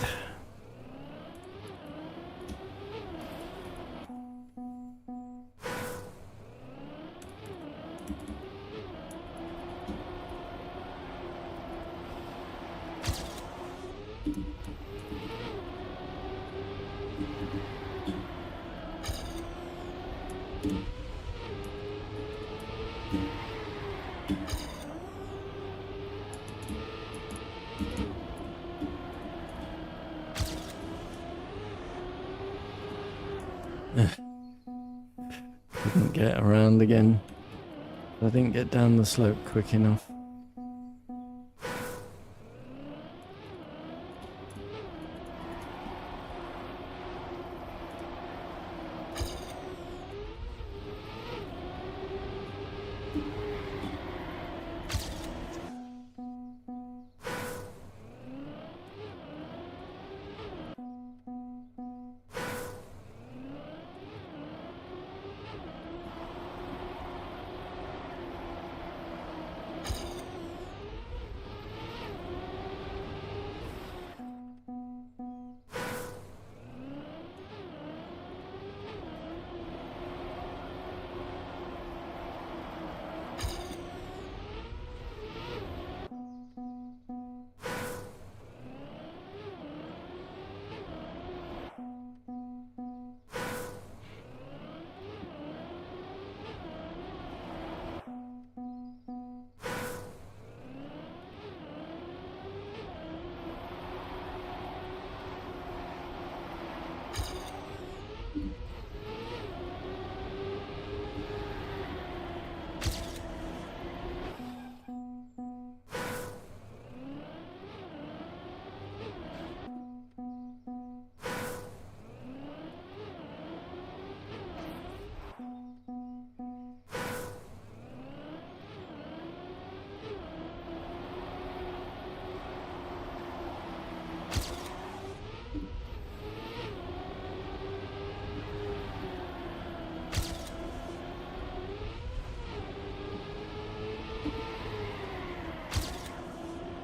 Couldn't get around again. I didn't get down the slope quick enough.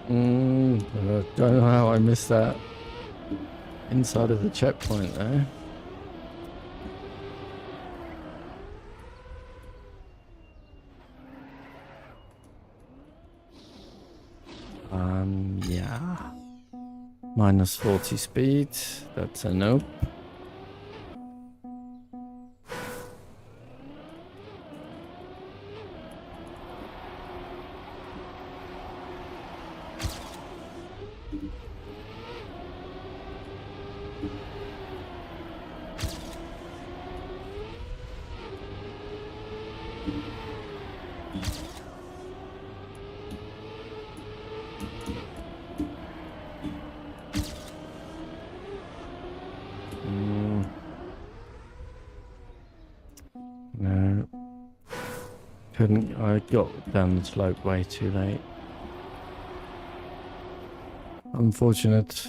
I don't know how I missed that. Inside of the checkpoint there. Yeah. Minus 40 speed. That's a nope. No. Couldn't. I got down the slope way too late. Unfortunate.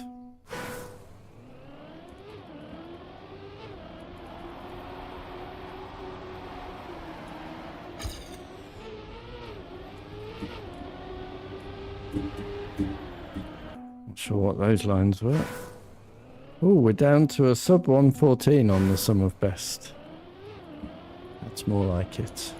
Not sure what those lines were. Oh, we're down to a sub 114 on the sum of best. That's more like it.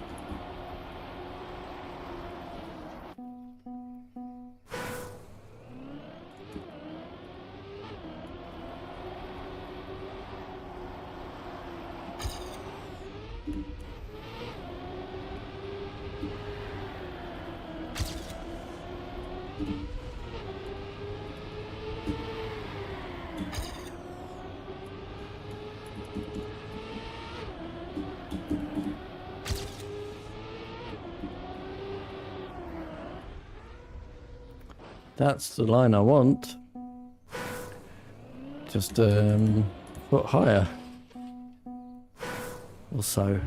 That's the line I want. Just a foot higher or so.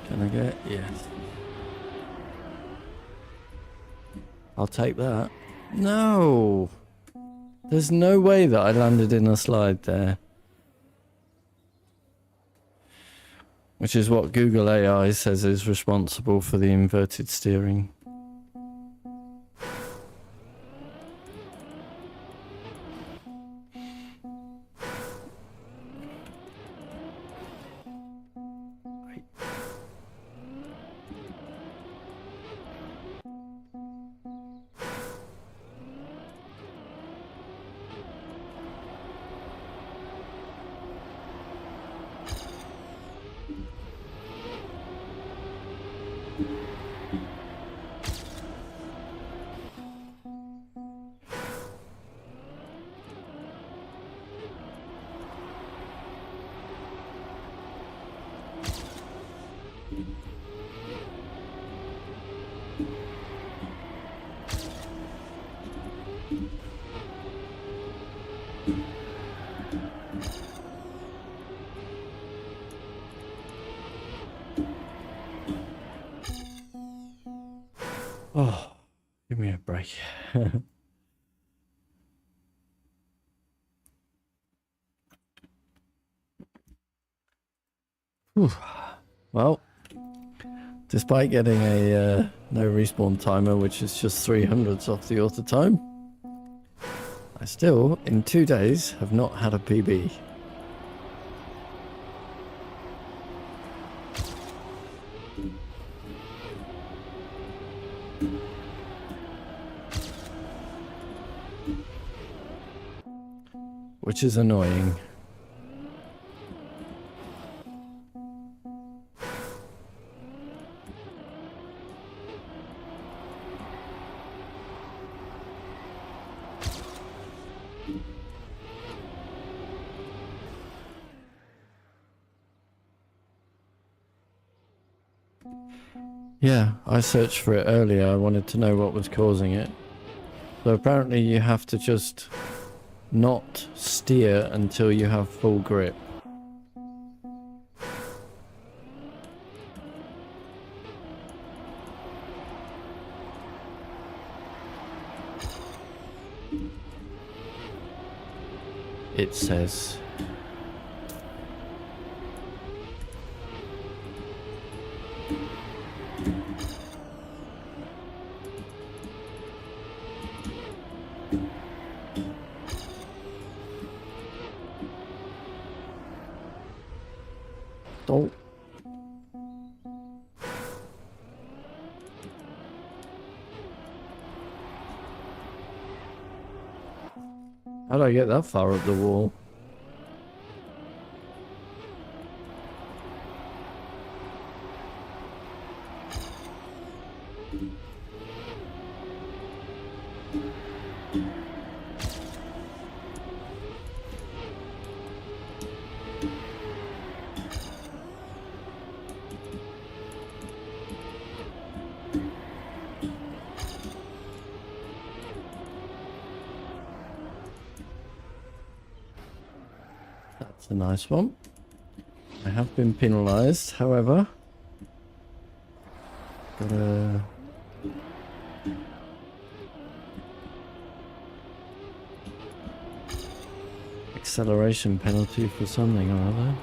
Can I get? Yes. I'll take that. No! There's no way that I landed in a slide there. Which is what Google AI says is responsible for the inverted steering. Oh, give me a break. Well, despite getting a no respawn timer, which is just 300s off the auto time, I still, in 2 days, have not had a PB. Which is annoying. Yeah, I searched for it earlier. I wanted to know what was causing it. So apparently you have to just not steer until you have full grip. It says. Oh. How do I get that far up the wall? That's a nice one. I have been penalised, however. Got a... acceleration penalty for something or other.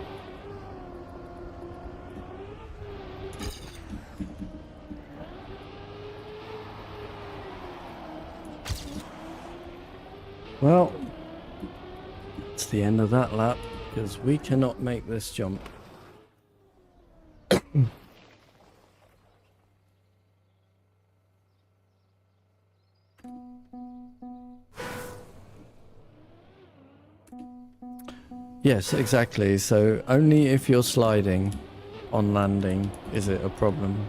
Well, it's the end of that lap because we cannot make this jump. Yes, exactly. So only if you're sliding on landing is it a problem.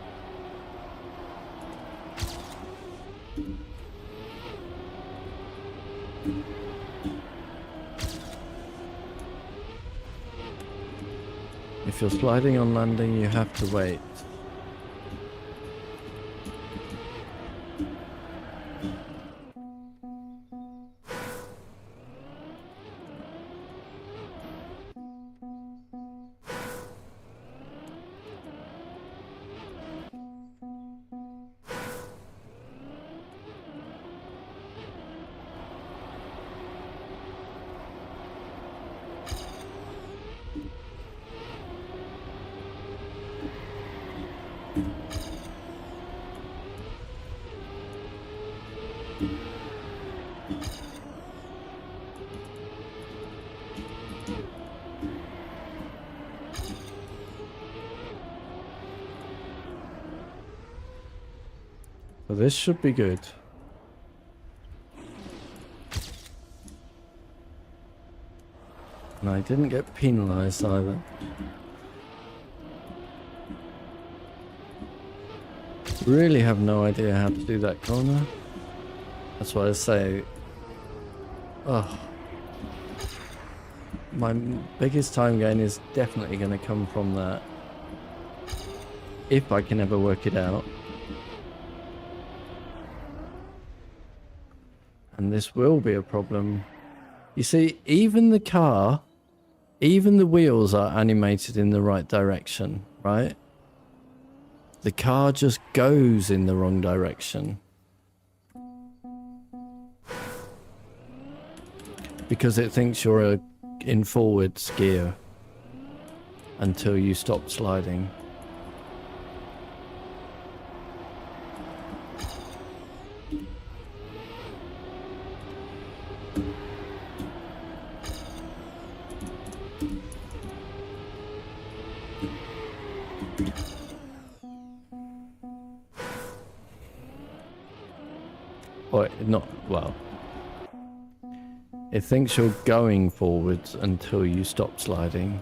If you're sliding on landing, you have to wait. So this should be good. And I didn't get penalized either. Really have no idea how to do that corner. That's why I say, oh, my biggest time gain is definitely going to come from that. If I can ever work it out. And this will be a problem. You see, even the car, even the wheels are animated in the right direction, right? The car just goes in the wrong direction. Because it thinks you're in forwards gear until you stop sliding. Or not, well. It thinks you're going forwards until you stop sliding.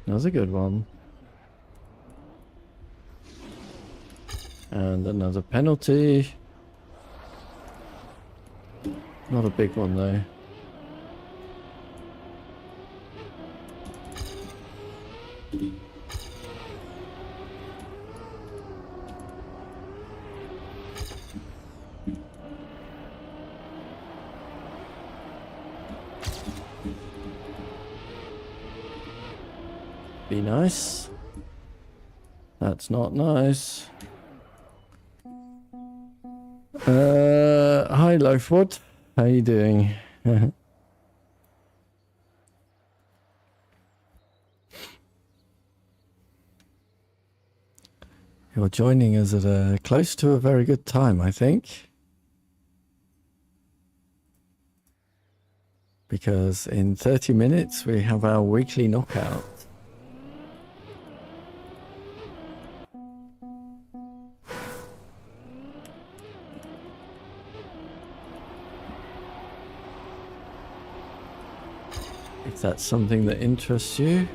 That was a good one. And another penalty. Not a big one though. Be nice. That's not nice. Hi Loafwood. How you doing? You're joining us at a close to a very good time, I think. Because in 30 minutes we have our weekly knockout. If that's something that interests you.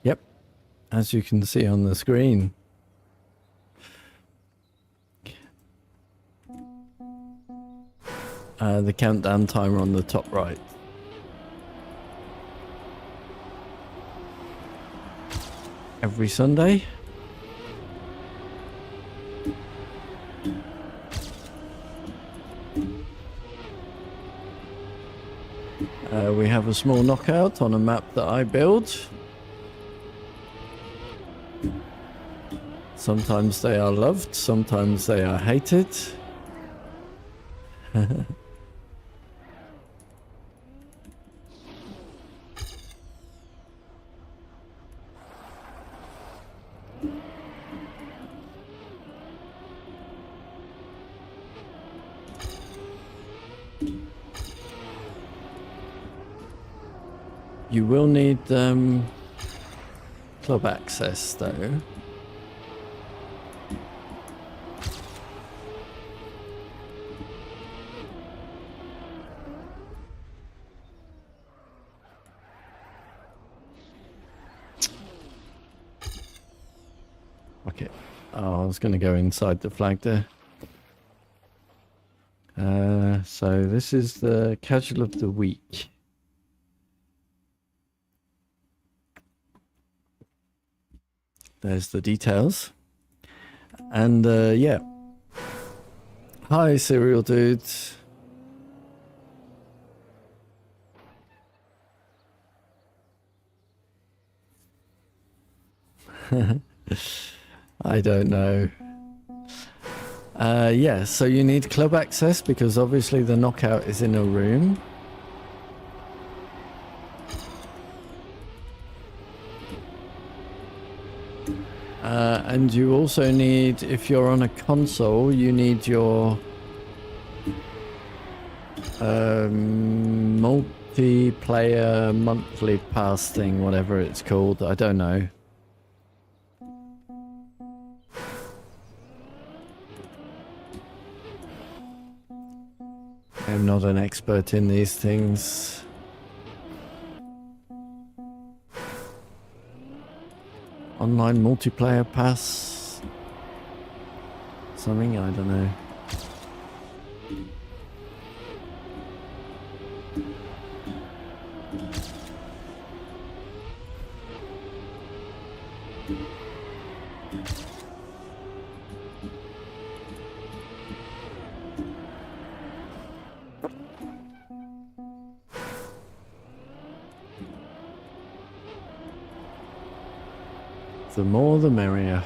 Yep, as you can see on the screen. the countdown timer on the top right. Every Sunday. We have a small knockout on a map that I build. Sometimes they are loved, sometimes they are hated. You will need club access though. Okay. Oh, I was going to go inside the flag there. So this is the casual of the week. There's the details. And yeah. Hi, cereal dudes. I don't know. Yeah, so you need club access because obviously the knockout is in a room. And you also need, if you're on a console, you need your multiplayer monthly pass thing, whatever it's called. I don't know. I'm not an expert in these things. Online multiplayer pass? Something? I don't know. The more the merrier.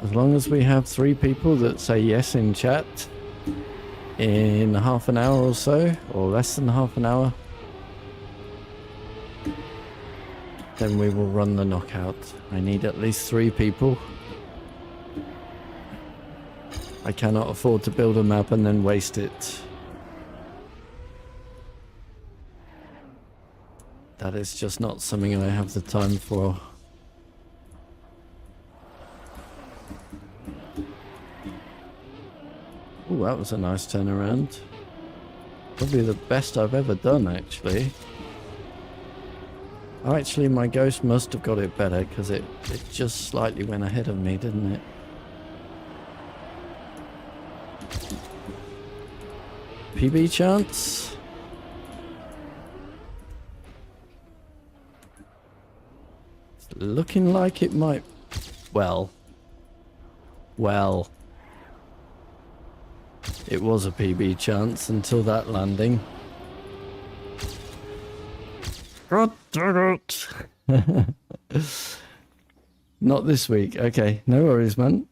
As long as we have 3 people that say yes in chat in half an hour or so, or less than half an hour, then we will run the knockout. I need at least 3 people. I cannot afford to build a map and then waste it. That is just not something I have the time for. Oh, that was a nice turnaround. Probably the best I've ever done, actually. Oh, actually, my ghost must have got it better, because it just slightly went ahead of me, didn't it? PB chance? It's looking like it might... Well. It was a PB chance until that landing. God damn it! Not this week. Okay, no worries, man.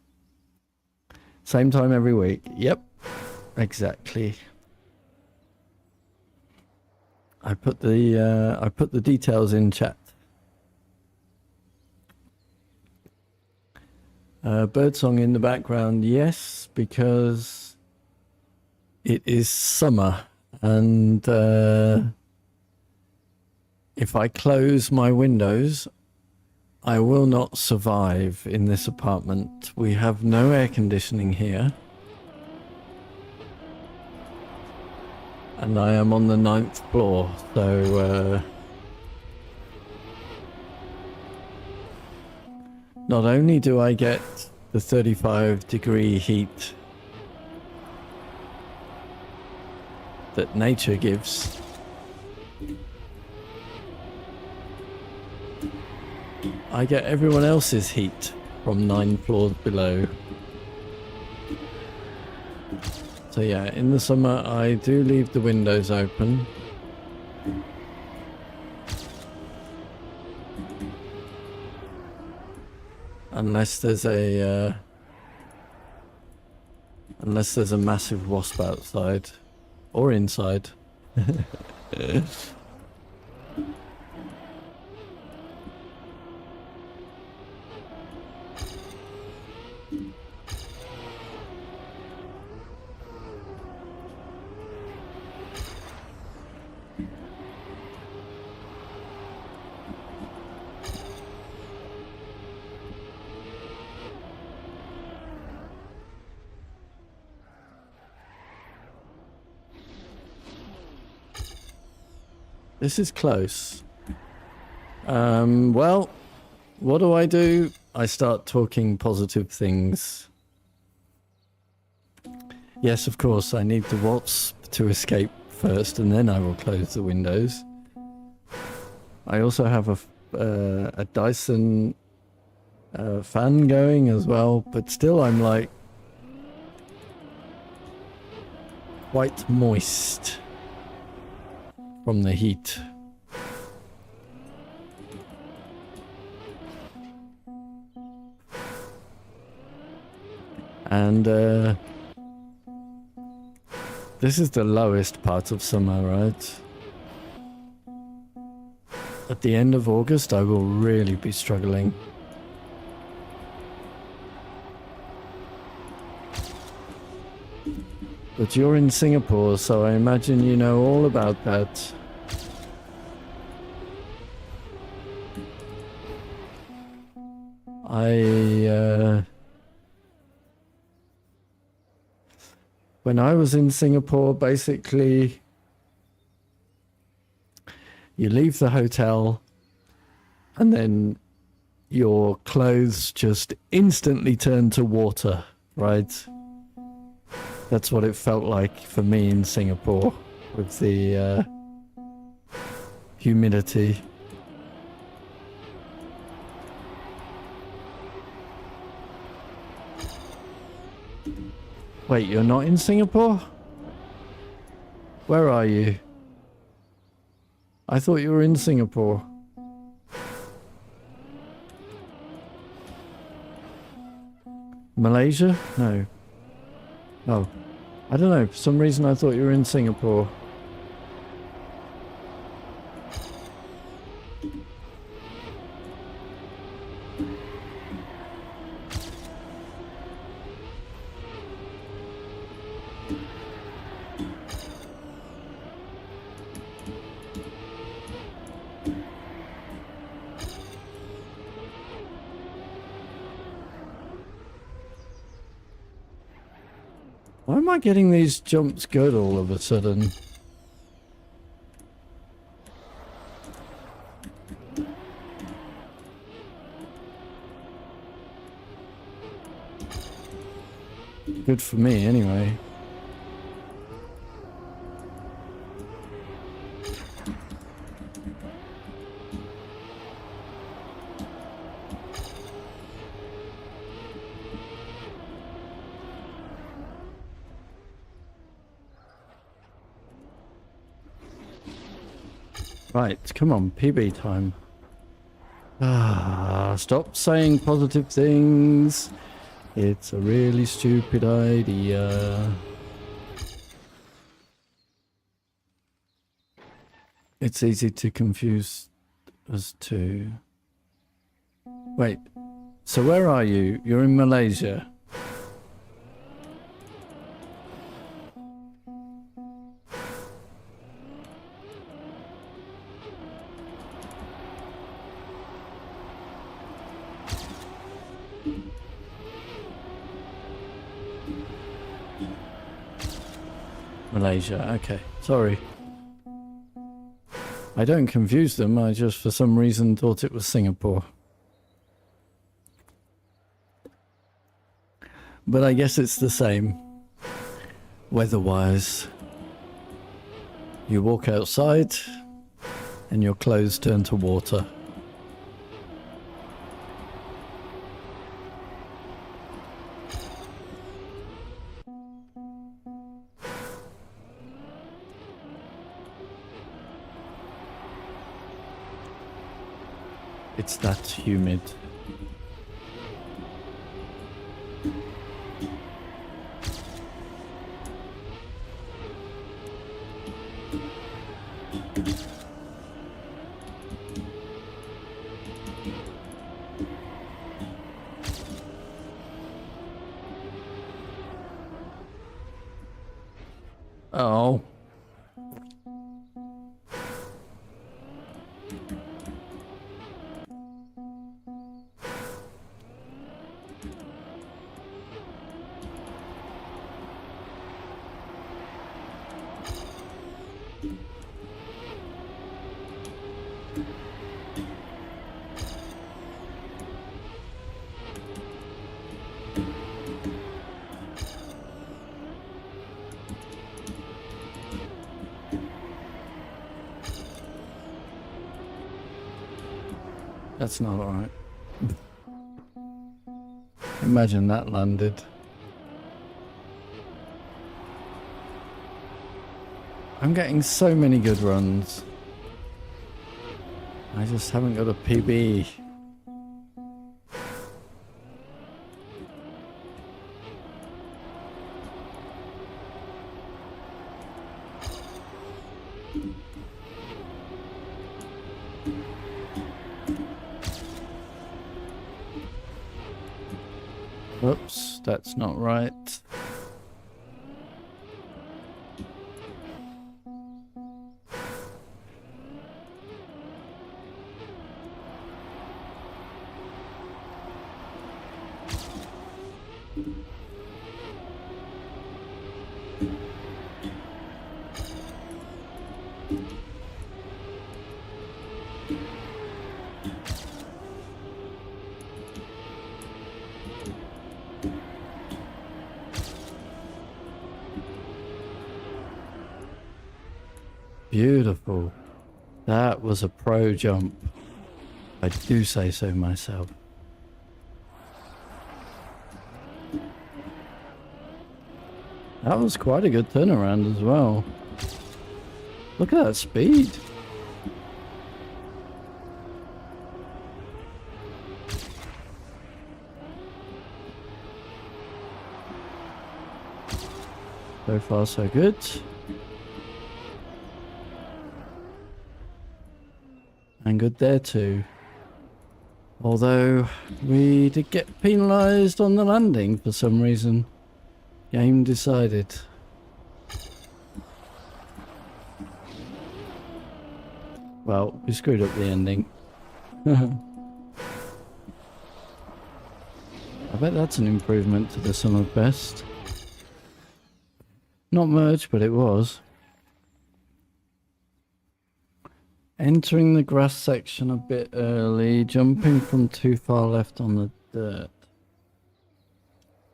Same time every week. Yep, exactly. I put the details in chat. Birdsong in the background, yes, because it is summer, and if I close my windows, I will not survive in this apartment. We have no air conditioning here. And I am on the 9th floor, so not only do I get the 35-degree heat that nature gives. I get everyone else's heat from 9 floors below. So yeah, in the summer I do leave the windows open. Unless there's a massive wasp outside or inside. This is close. Well, what do? I start talking positive things. Yes, of course, I need the wasp to escape first, and then I will close the windows. I also have a Dyson fan going as well, but still I'm like quite moist from the heat. And this is the lowest part of summer, right? At the end of August, I will really be struggling. But you're in Singapore, so I imagine you know all about that. When I was in Singapore, basically, you leave the hotel and then your clothes just instantly turn to water, right? That's what it felt like for me in Singapore with the humidity. Wait, you're not in Singapore? Where are you? I thought you were in Singapore. Malaysia? No. Oh. I don't know. For some reason I thought you were in Singapore. Why am I getting these jumps good all of a sudden? Good for me, anyway. Right, come on, PB time. Stop saying positive things. It's a really stupid idea. It's easy to confuse us two. Wait, so where are you? You're in Malaysia. Malaysia, okay, sorry. I don't confuse them, I just for some reason thought it was Singapore. But I guess it's the same, weather-wise. You walk outside and your clothes turn to water. It's that humid. Oh. That's not alright. Imagine that landed. I'm getting so many good runs. I just haven't got a PB. Whoops, that's not right. Beautiful. That was a pro jump. I do say so myself. That was quite a good turnaround as well. Look at that speed. So far so good. And good there too. Although we did get penalised on the landing for some reason. Game decided. Well, we screwed up the ending. I bet that's an improvement to the sum of best. Not much, but it was. Entering the grass section a bit early, jumping from too far left on the dirt.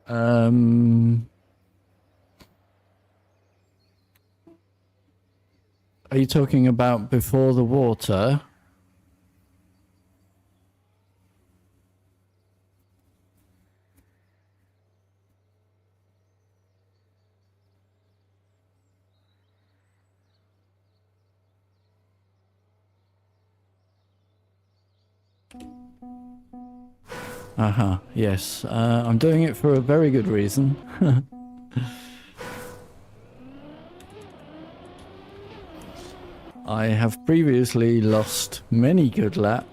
Are you talking about before the water? Yes. I'm doing it for a very good reason. I have previously lost many good laps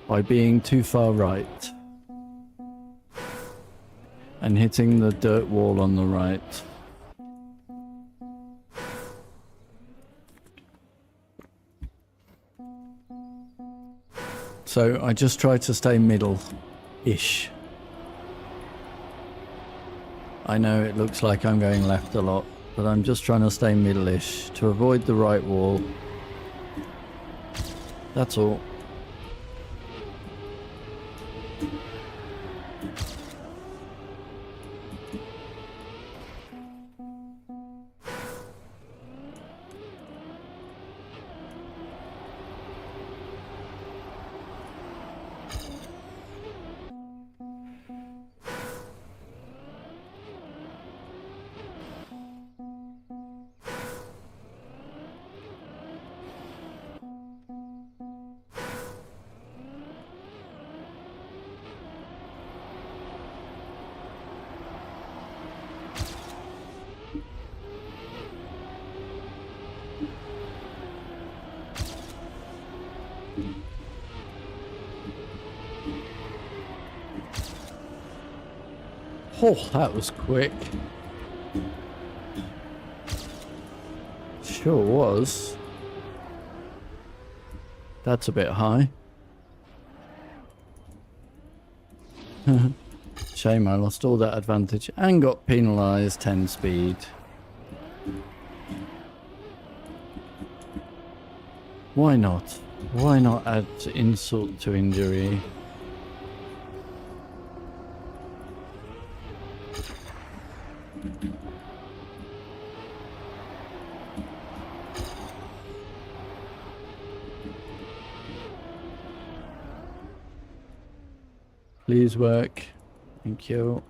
by being too far right and hitting the dirt wall on the right. So I just try to stay middle-ish. I know it looks like I'm going left a lot, but I'm just trying to stay middle-ish to avoid the right wall. That's all. Oh, that was quick. Sure was. That's a bit high. Shame I lost all that advantage and got penalised 10 speed. Why not? Why not add insult to injury? Please work. Thank you.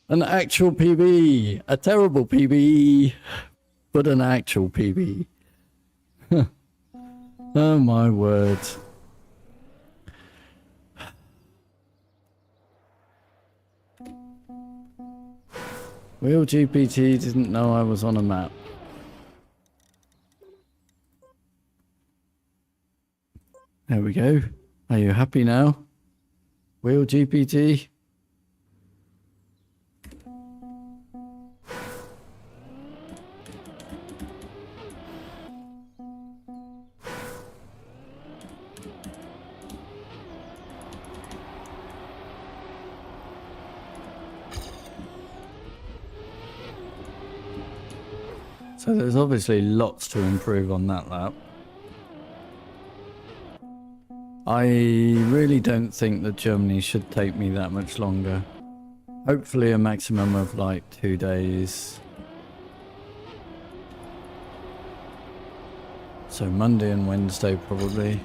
An actual PB. A terrible PB. But an actual PB. Oh my word. Wheel GPT didn't know I was on a map. There we go. Are you happy now? Wheel GPT? So there's obviously lots to improve on that lap. I really don't think that Germany should take me that much longer. Hopefully a maximum of like 2 days. So Monday and Wednesday probably.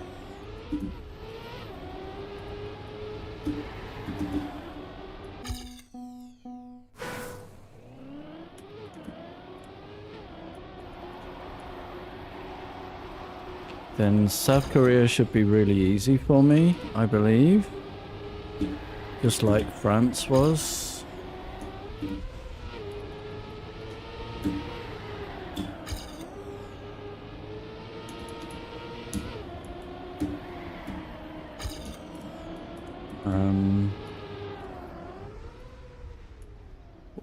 Then South Korea should be really easy for me, I believe. Just like France was.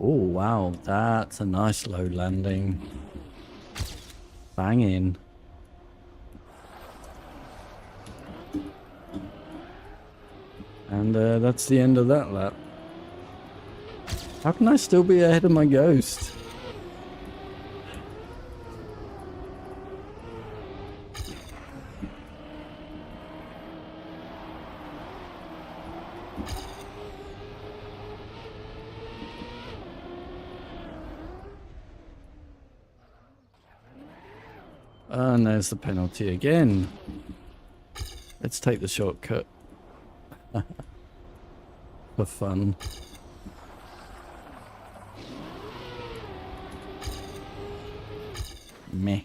Oh wow, that's a nice low landing. Banging. And that's the end of that lap. How can I still be ahead of my ghost? And there's the penalty again. Let's take the shortcut. For fun. Meh.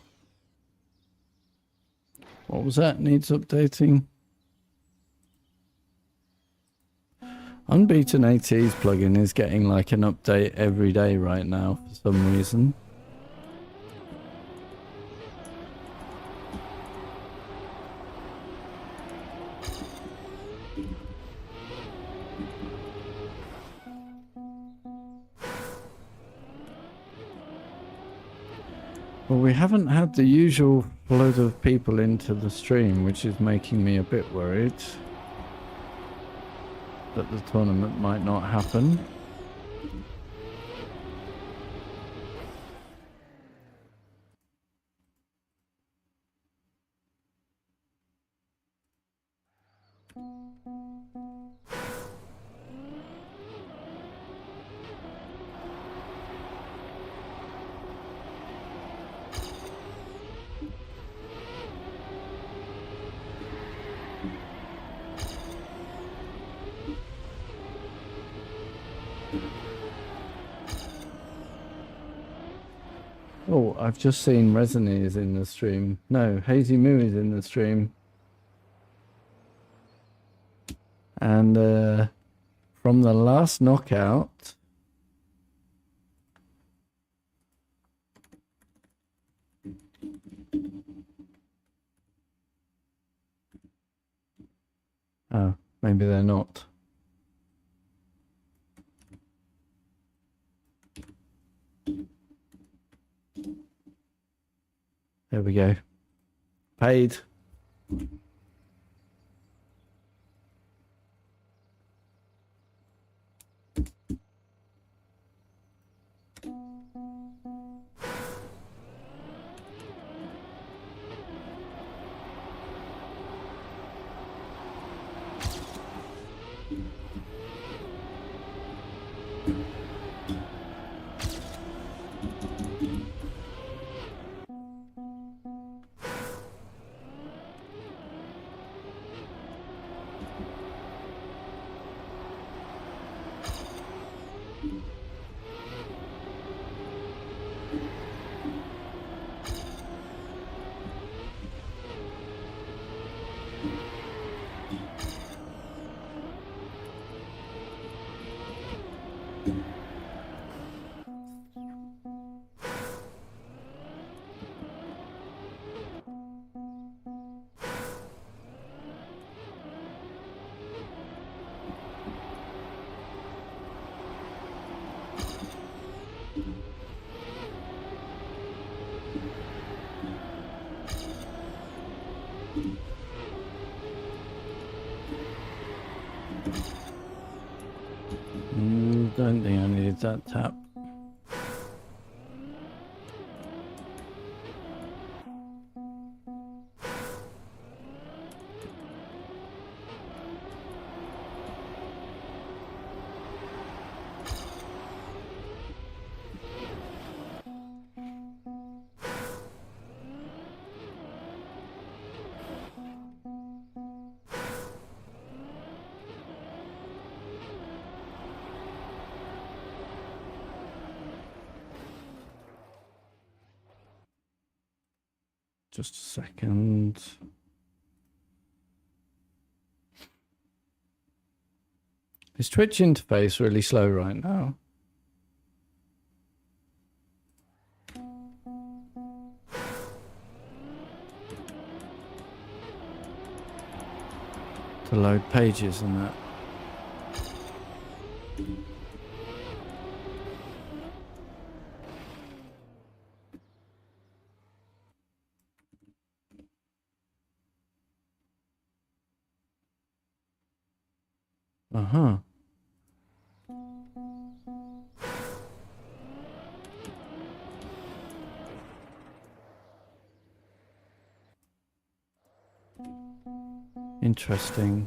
What was that? Needs updating. Unbeaten AT's plugin is getting like an update every day right now for some reason. Well, we haven't had the usual load of people into the stream, which is making me a bit worried that the tournament might not happen. Oh, I've just seen Resony is in the stream. No, Hazy Moo is in the stream. And from the last knockout, Maybe they're not. There we go. Paid. Don't think I needed that tap. Just a second. Is Twitch interface really slow right now? To load pages and that. Uh-huh. Interesting.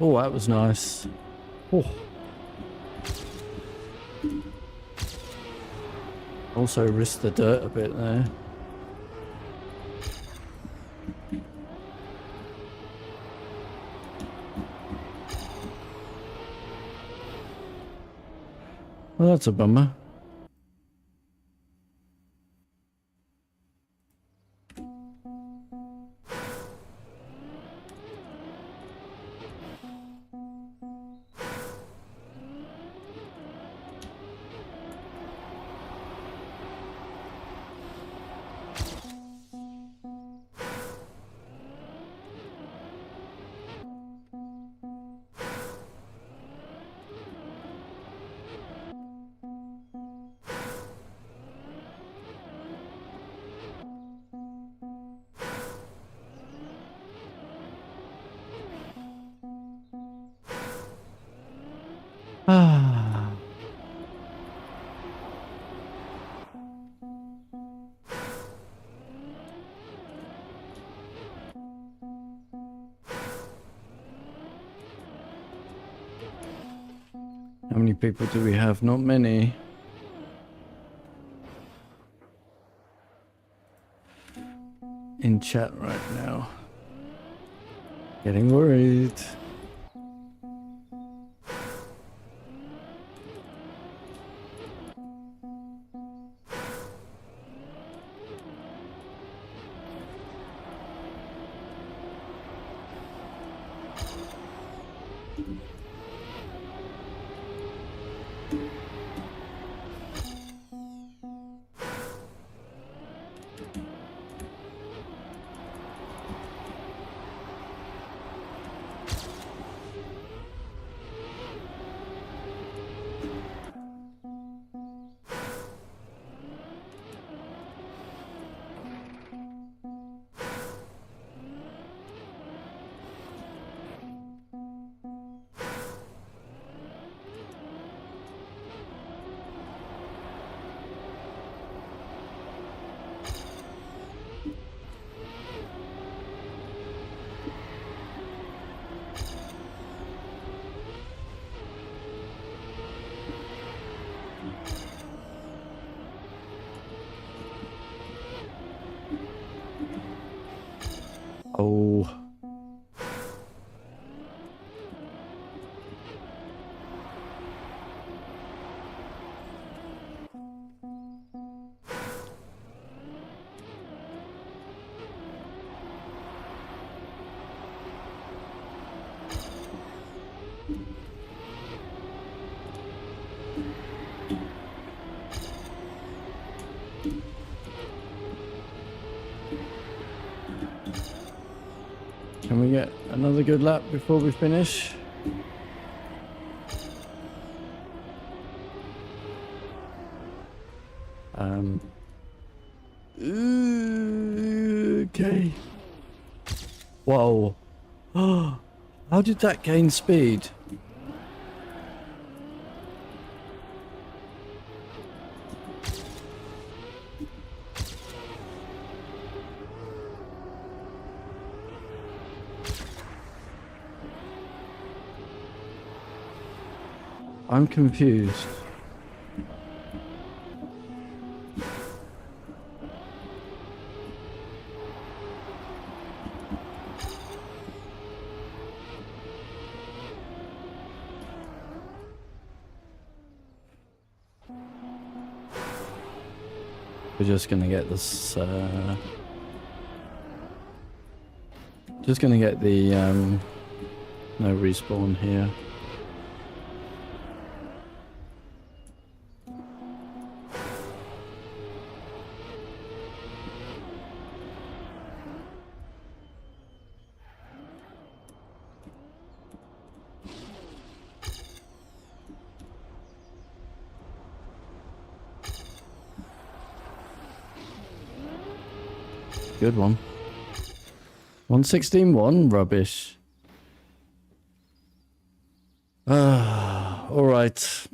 Oh, that was nice. Oh. Also risked the dirt a bit there. Well, that's a bummer. Ah. How many people do we have? Not many. In chat right now. Getting worried. Oh. Can we get another good lap before we finish? Okay. Whoa. How did that gain speed? I'm confused. We're just gonna get this, just gonna get the, no respawn here. Good one. 116.1, rubbish. All right.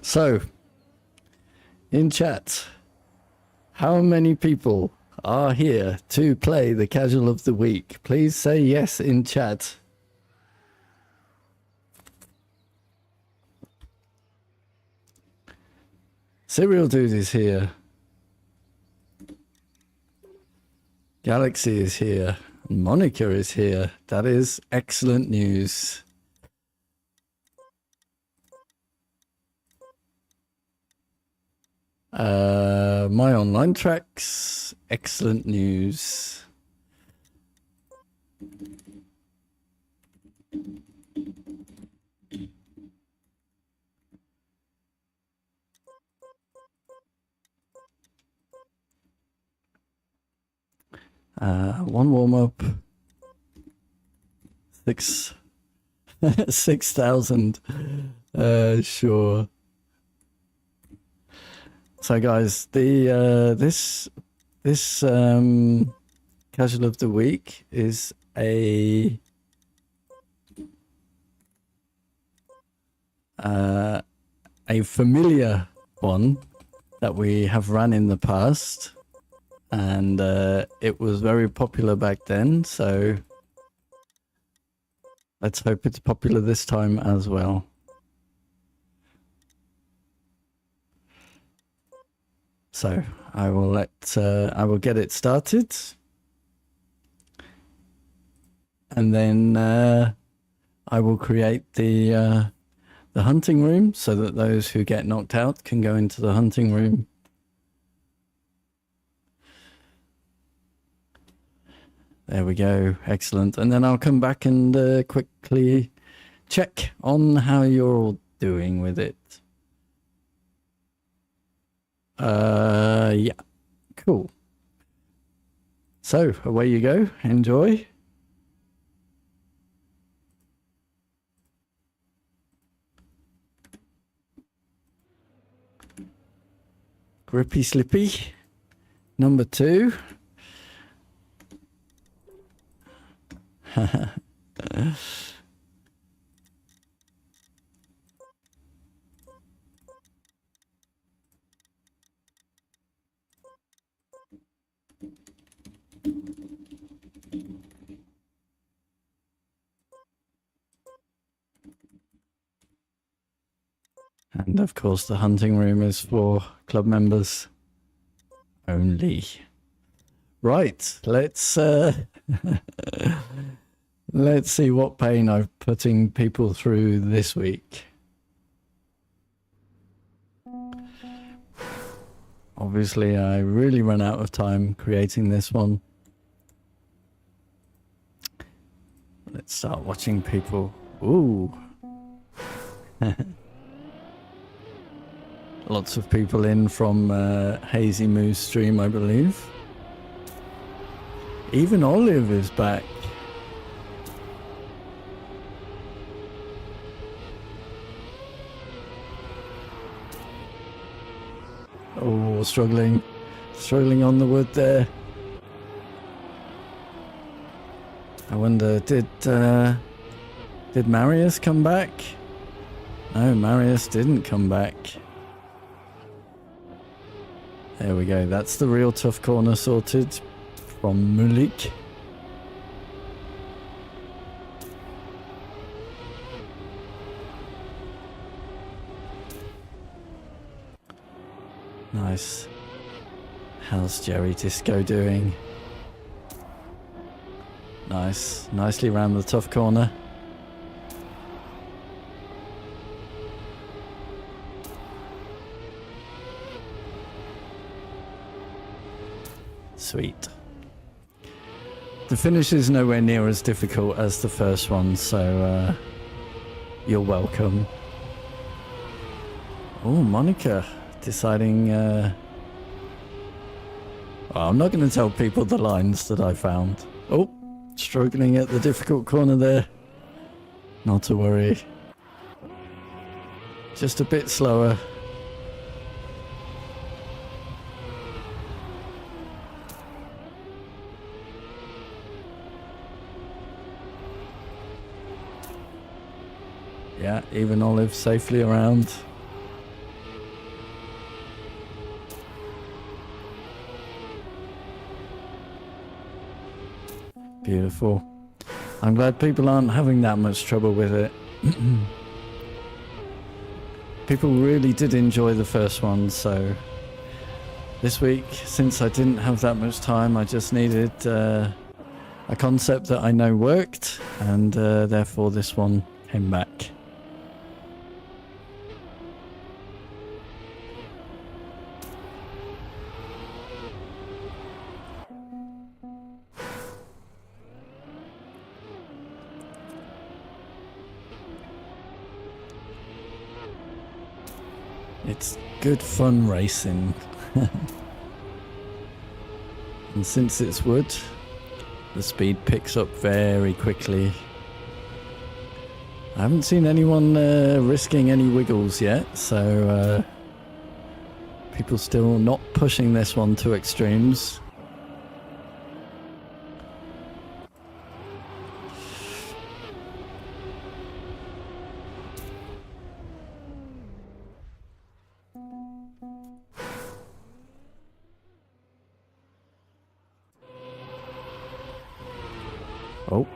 So, in chat, how many people are here to play the casual of the week? Please say yes in chat. Serial Dude is here. Galaxy is here. Monica is here. That is excellent news. My online tracks, excellent news. One warm up. 6,000. Sure. So guys, the this casual of the week is a a familiar one that we have run in the past, and it was very popular back then, so let's hope it's popular this time as well. So I will get it started, and then I will create the hunting room so that those who get knocked out can go into the hunting room. There we go. Excellent. And then I'll come back and quickly check on how you're all doing with it. Yeah. Cool. So away you go. Enjoy. Grippy Slippy, number 2. And of course the hunting room is for club members only. Right, let's let's see what pain I'm putting people through this week. Obviously I really ran out of time creating this one. Let's start watching people. Ooh. Lots of people in from Hazy Moose stream, I believe. Even Olive is back. Oh, struggling on the wood there. I wonder, did Marius come back? No, Marius didn't come back. There we go. That's the real tough corner sorted from Mulik. Nice. How's Jerry Disco doing? Nice. Nicely round the tough corner. Sweet. The finish is nowhere near as difficult as the first one, so you're welcome. Oh, Monica deciding... well, I'm not going to tell people the lines that I found. Oh, struggling at the difficult corner there. Not to worry. Just a bit slower. Yeah, even Olive safely around. Beautiful. I'm glad people aren't having that much trouble with it. People really did enjoy the first one, so this week, since I didn't have that much time, I just needed a concept that I know worked, and therefore this one came back. It's good fun racing. And since it's wood, the speed picks up very quickly. I haven't seen anyone risking any wiggles yet, so people still not pushing this one to extremes. Oh.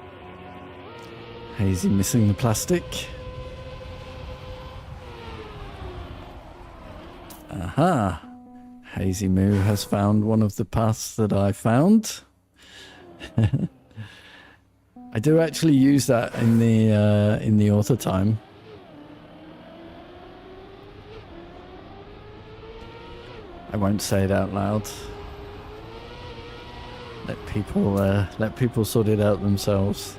Hazy missing the plastic. Aha. Hazy Moo has found one of the paths that I found. I do actually use that in the auto time. I won't say it out loud. Let people sort it out themselves.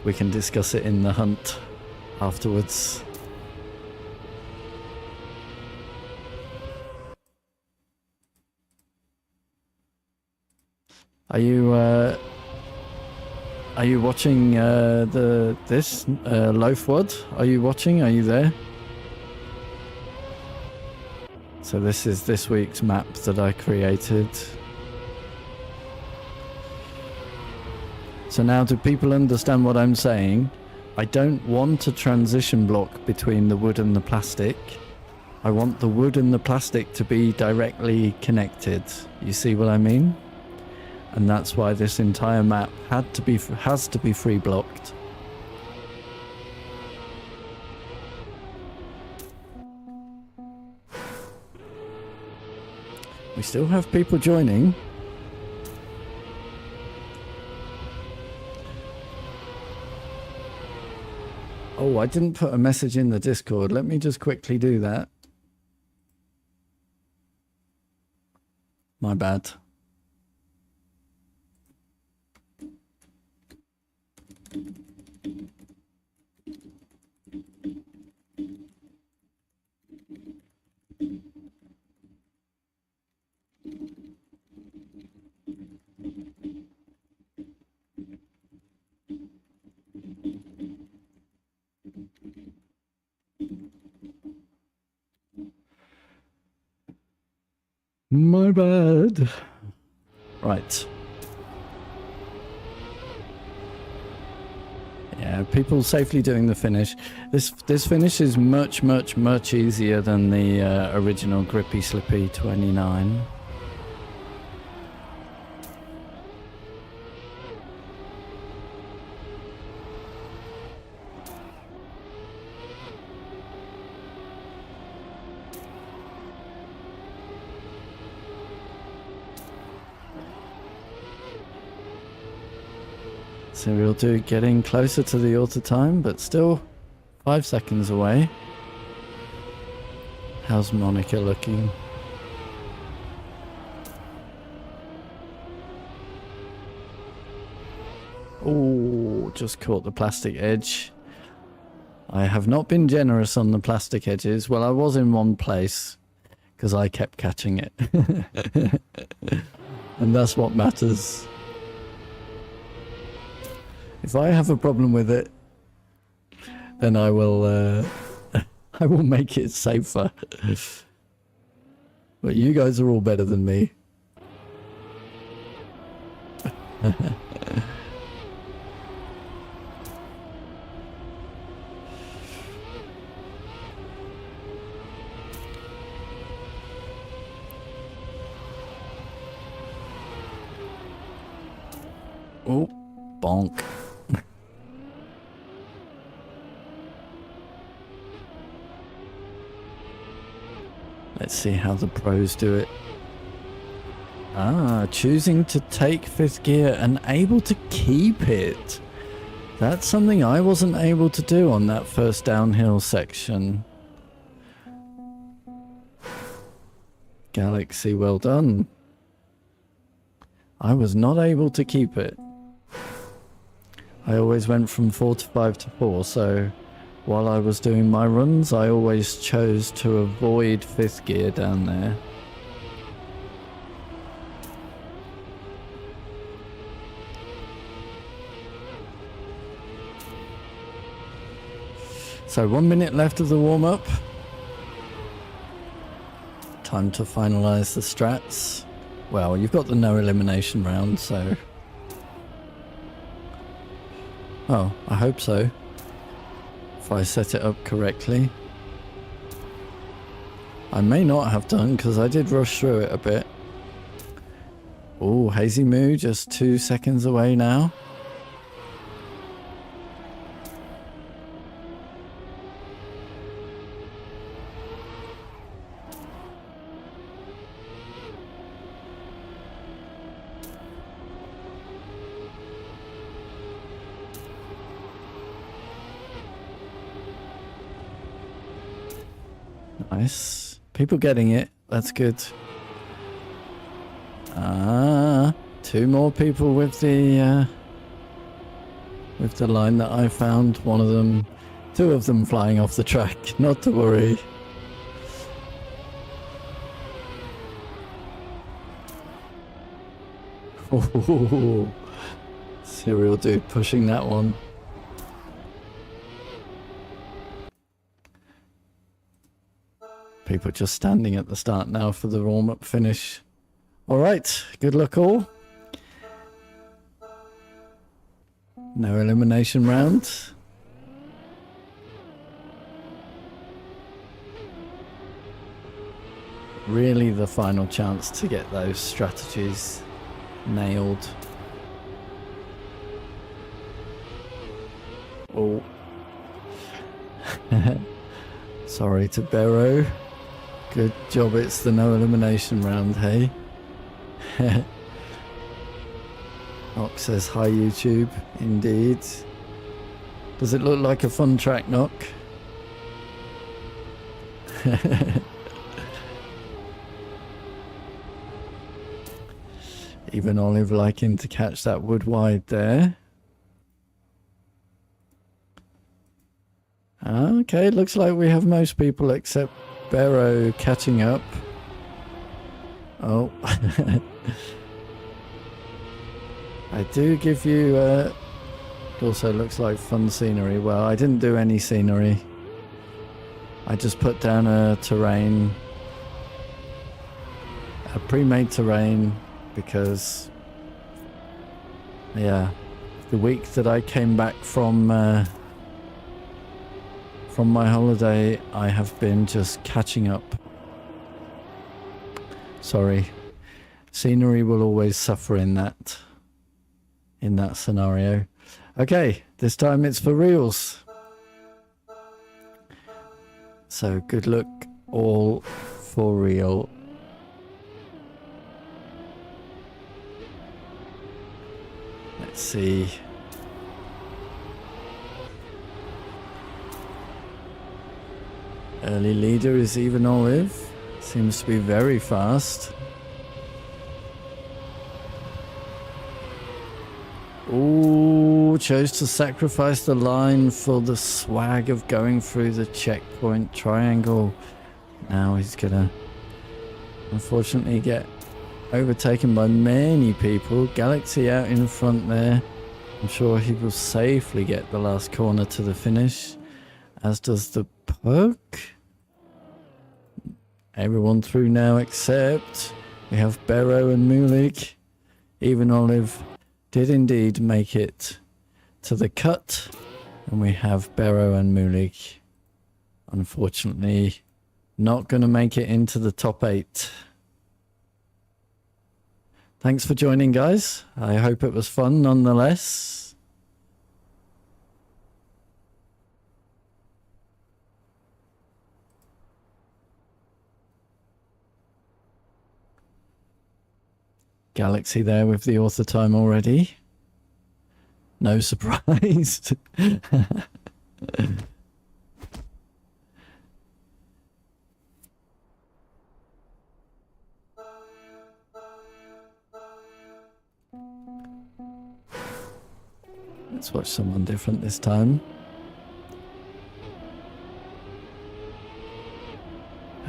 We can discuss it in the hunt afterwards. Are you watching this Loafwad? Are you watching? Are you there? So this is this week's map that I created. So now, do people understand what I'm saying? I don't want a transition block between the wood and the plastic. I want the wood and the plastic to be directly connected. You see what I mean? And that's why this entire map has to be free blocked. We still have people joining. Oh, I didn't put a message in the Discord. Let me just quickly do that. My bad. My bad. Right. Yeah, people safely doing the finish. This finish is much easier than the original Grippy Slippy 29. So we'll do getting closer to the auto time, but still 5 seconds away. How's Monica looking? Oh, just caught the plastic edge. I have not been generous on the plastic edges. Well, I was in one place because I kept catching it. And that's what matters. If I have a problem with it, then I will I will make it safer. But you guys are all better than me. Oh, bonk. Let's see how the pros do it. Ah, choosing to take fifth gear and able to keep it. That's something I wasn't able to do on that first downhill section. Galaxy, well done. I was not able to keep it. I always went from 4 to 5 to 4, so while I was doing my runs, I always chose to avoid fifth gear down there. So 1 minute left of the warm-up. Time to finalise the strats. Well, you've got the no elimination round, so... Oh, I hope so. If I set it up correctly. I may not have done, because I did rush through it a bit. Oh, Hazy Moo just 2 seconds away now. Nice. People getting it. That's good. Two more people with the line that I found. One of them, two of them flying off the track. Not to worry. Oh, serial dude pushing that one. People just standing at the start now for the warm-up finish. All right, good luck all. No elimination round. Really the final chance to get those strategies nailed. Oh. Sorry to Barrow. Good job it's the no elimination round, hey? Knock says hi YouTube, indeed. Does it look like a fun track, Knock? Even Olive liking to catch that wood wide there. Okay, looks like we have most people except Barrow catching up. Oh. I do give you, it also looks like fun scenery. Well, I didn't do any scenery. I just put down a terrain, a pre-made terrain, because, yeah, the week that I came back from my holiday, I have been just catching up. Sorry. Scenery will always suffer in that scenario. Okay, this time it's for reals. So good luck all for real. Let's see. Early leader is Even Olive. Seems to be very fast. Ooh, chose to sacrifice the line for the swag of going through the checkpoint triangle. Now he's gonna unfortunately get overtaken by many people. Galaxy out in front there. I'm sure he will safely get the last corner to the finish, as does the Pug. Everyone through now except we have Barrow and Mulik. Even Olive did indeed make it to the cut, and we have Barrow and Mulik unfortunately not going to make it into the top 8. Thanks for joining, guys. I hope it was fun nonetheless. Galaxy there with the author time already. No surprise. Let's watch someone different this time.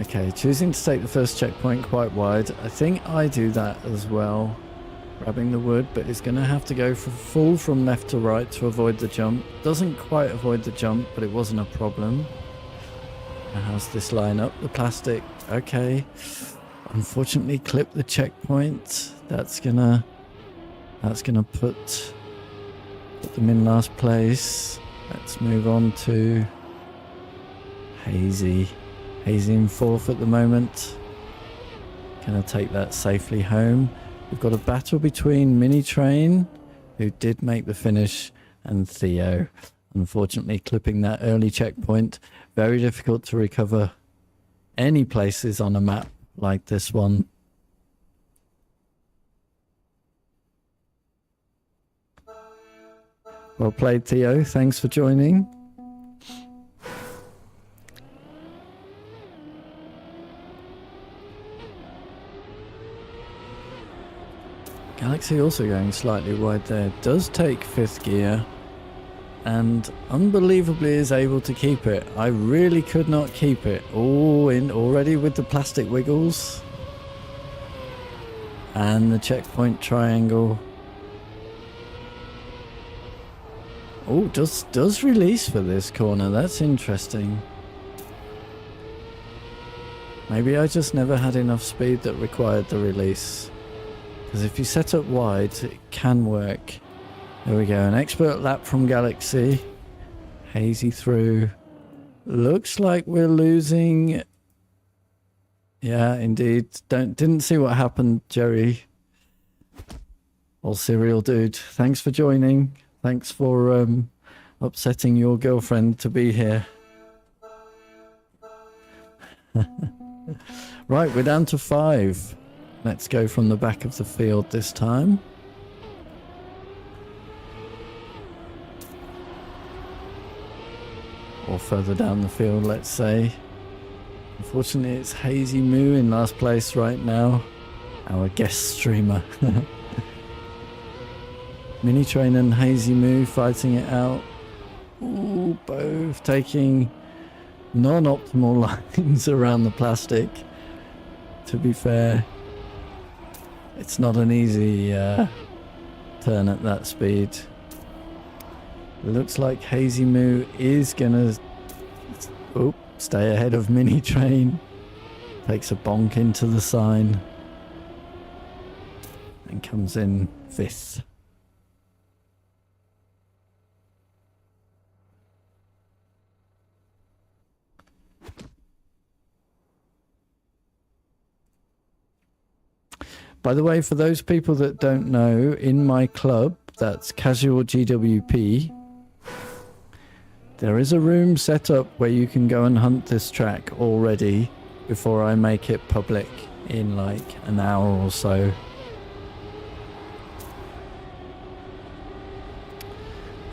Okay, choosing to take the first checkpoint quite wide. I think I do that as well. Grabbing the wood, but it's going to have to go for full from left to right to avoid the jump. Doesn't quite avoid the jump, but it wasn't a problem. How's this line up? The plastic. Okay. Unfortunately, clip the checkpoint. That's gonna put them in last place. Let's move on to Hazy. Hazy in 4th at the moment. Gonna take that safely home. We've got a battle between Mini Train, who did make the finish, and Theo. Unfortunately, clipping that early checkpoint. Very difficult to recover any places on a map like this one. Well played, Theo. Thanks for joining. Galaxy also going slightly wide there. Does take 5th gear. And unbelievably is able to keep it. I really could not keep it. Oh, in already with the plastic wiggles. And the checkpoint triangle. Oh, does release for this corner. That's interesting. Maybe I just never had enough speed that required the release. Because if you set up wide, it can work. There we go. An expert lap from Galaxy. Hazy through. Looks like we're losing. Yeah, indeed. Didn't see what happened, Jerry. Or Serial Dude. Thanks for joining. Thanks for upsetting your girlfriend to be here. Right, we're down to 5. Let's go from the back of the field this time. Or further down the field, let's say. Unfortunately, it's Hazy Moo in last place right now. Our guest streamer. Mini Train and Hazy Moo fighting it out. Ooh, both taking non-optimal lines around the plastic. To be fair, it's not an easy turn at that speed. It looks like Hazy Moo is gonna stay ahead of Mini Train. Takes a bonk into the sign and comes in 5th. By the way, for those people that don't know, in my club, that's Casual GWP, there is a room set up where you can go and hunt this track already before I make it public in like an hour or so.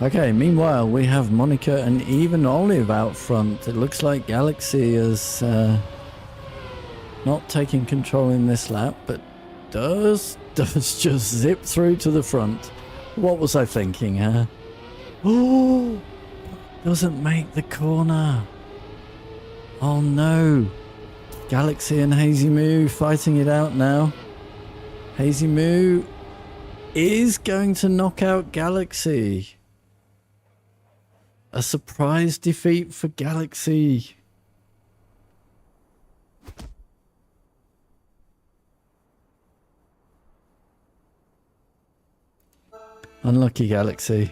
Okay, meanwhile, we have Monica and even Olive out front. It looks like Galaxy is not taking control in this lap, but does just zip through to the front. What was I thinking, huh? Oh, doesn't make the corner. Oh no. Galaxy and Hazy Moo fighting it out now. Hazy Moo is going to knock out Galaxy. A surprise defeat for Galaxy. Unlucky Galaxy.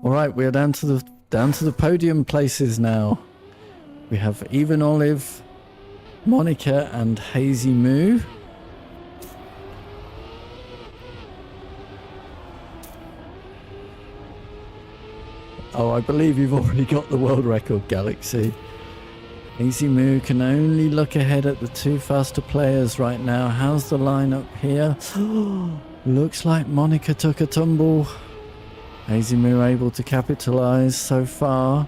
All right, we're down to the podium places now. We have Even Olive, Monica, and Hazy Moo. Oh, I believe you've already got the world record, Galaxy. Hazy Moo can only look ahead at the 2 faster players right now. How's the lineup here? Looks like Monica took a tumble. Hazy Moo able to capitalize so far.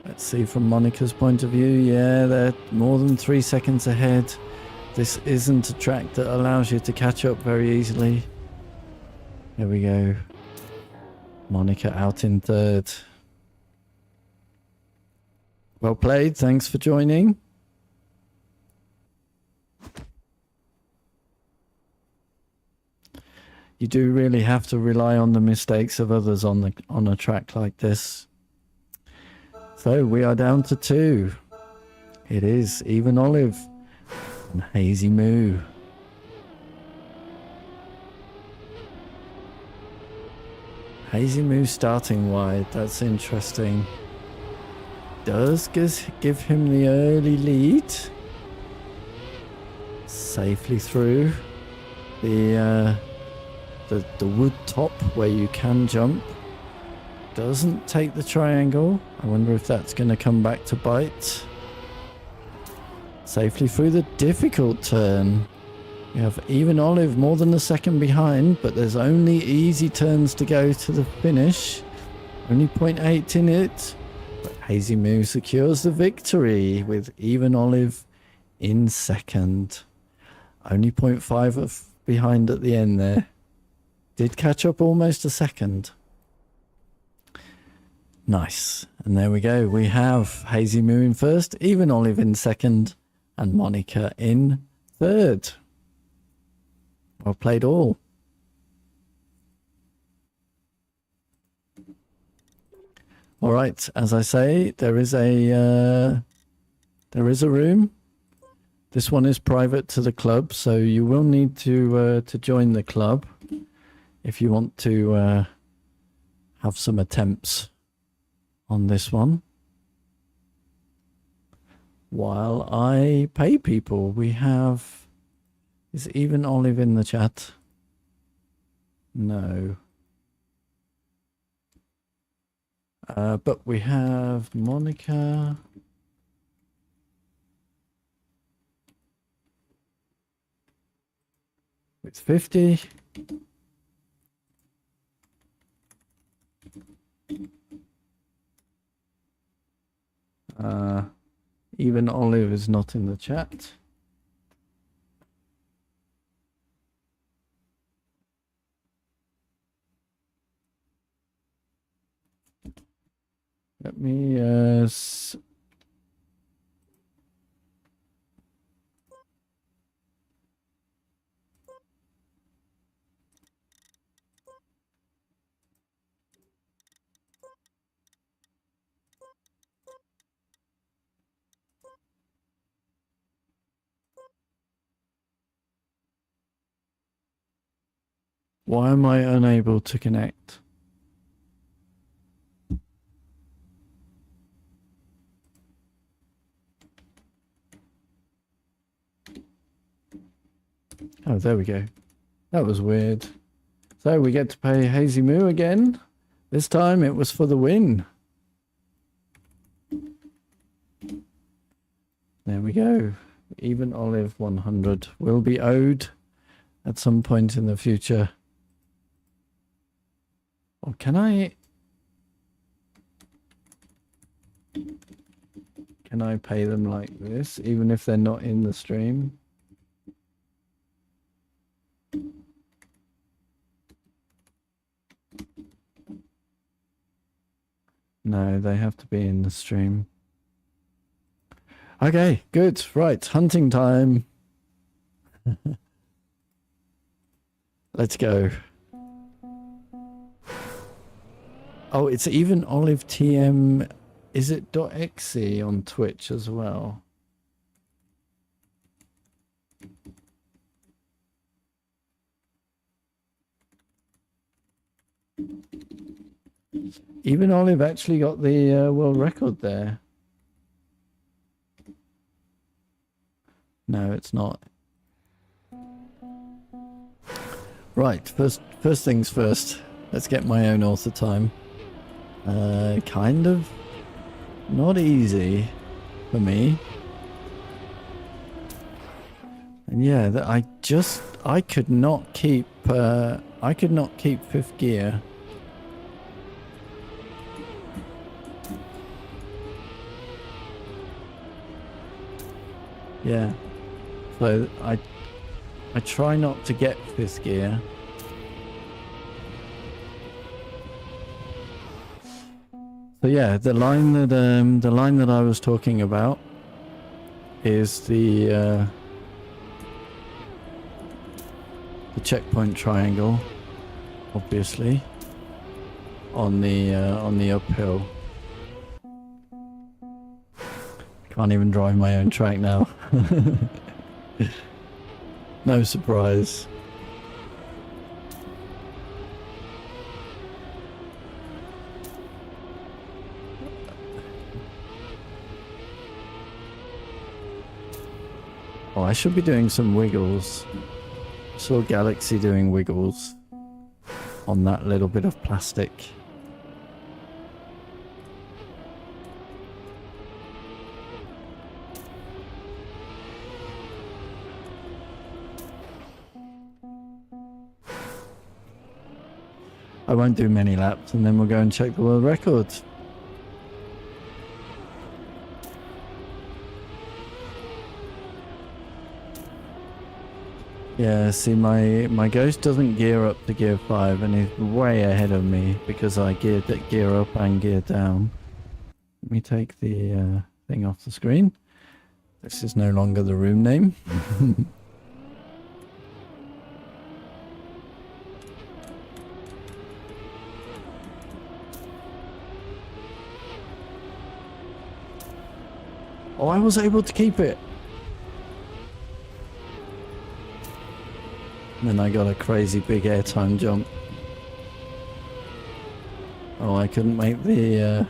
Let's see from Monica's point of view. Yeah, they're more than 3 seconds ahead. This isn't a track that allows you to catch up very easily. Here we go. Monica out in 3rd. Well played. Thanks for joining. You do really have to rely on the mistakes of others on a track like this. So we are down to 2. It is Even Olive and Hazy Moo. Hazy Moo starting wide. That's interesting. Does give him the early lead. Safely through the wood top where you can jump. Doesn't take the triangle. I wonder if that's going to come back to bite. Safely through the difficult turn. We have Even Olive more than a second behind, but there's only easy turns to go to the finish. Only 0.8 in it. But Hazy Moo secures the victory with Even Olive in 2nd. Only 0.5 of behind at the end there. Did catch up almost a second. Nice. And there we go. We have Hazy Moo in first, Even Olive in second, and Monica in third. Well played all. All right. As I say, there is a room. This one is private to the club, so you will need to join the club if you want to have some attempts on this one. While I pay people, we have... Is Even Olive in the chat? No. But we have Monica... It's 50. Even Olive is not in the chat. Let me why am I unable to connect? Oh, there we go. That was weird. So we get to pay Hazy Moo again. This time it was for the win. There we go. Even Olive 100 will be owed at some point in the future. Or can I pay them like this, even if they're not in the stream? No, they have to be in the stream. Okay, good. Right, hunting time. Let's go. Oh, it's Even Olive TM. Is it .exe on Twitch as well? Even Olive actually got the world record there. No, it's not. Right, first things first. Let's get my own author time. Kind of not easy for me. And yeah, I could not keep fifth gear. Yeah. So I try not to get fifth gear. So yeah, the line that I was talking about is the checkpoint triangle, obviously, on the uphill. Can't even drive my own track now. No surprise. Oh, I should be doing some wiggles. Saw Galaxy doing wiggles on that little bit of plastic. I won't do many laps and then we'll go and check the world records. Yeah, see, my Ghost doesn't gear up to gear 5 and he's way ahead of me because I gear up and gear down. Let me take the thing off the screen. This is no longer the room name. Oh, I was able to keep it. And then I got a crazy big airtime jump. Oh, I couldn't make the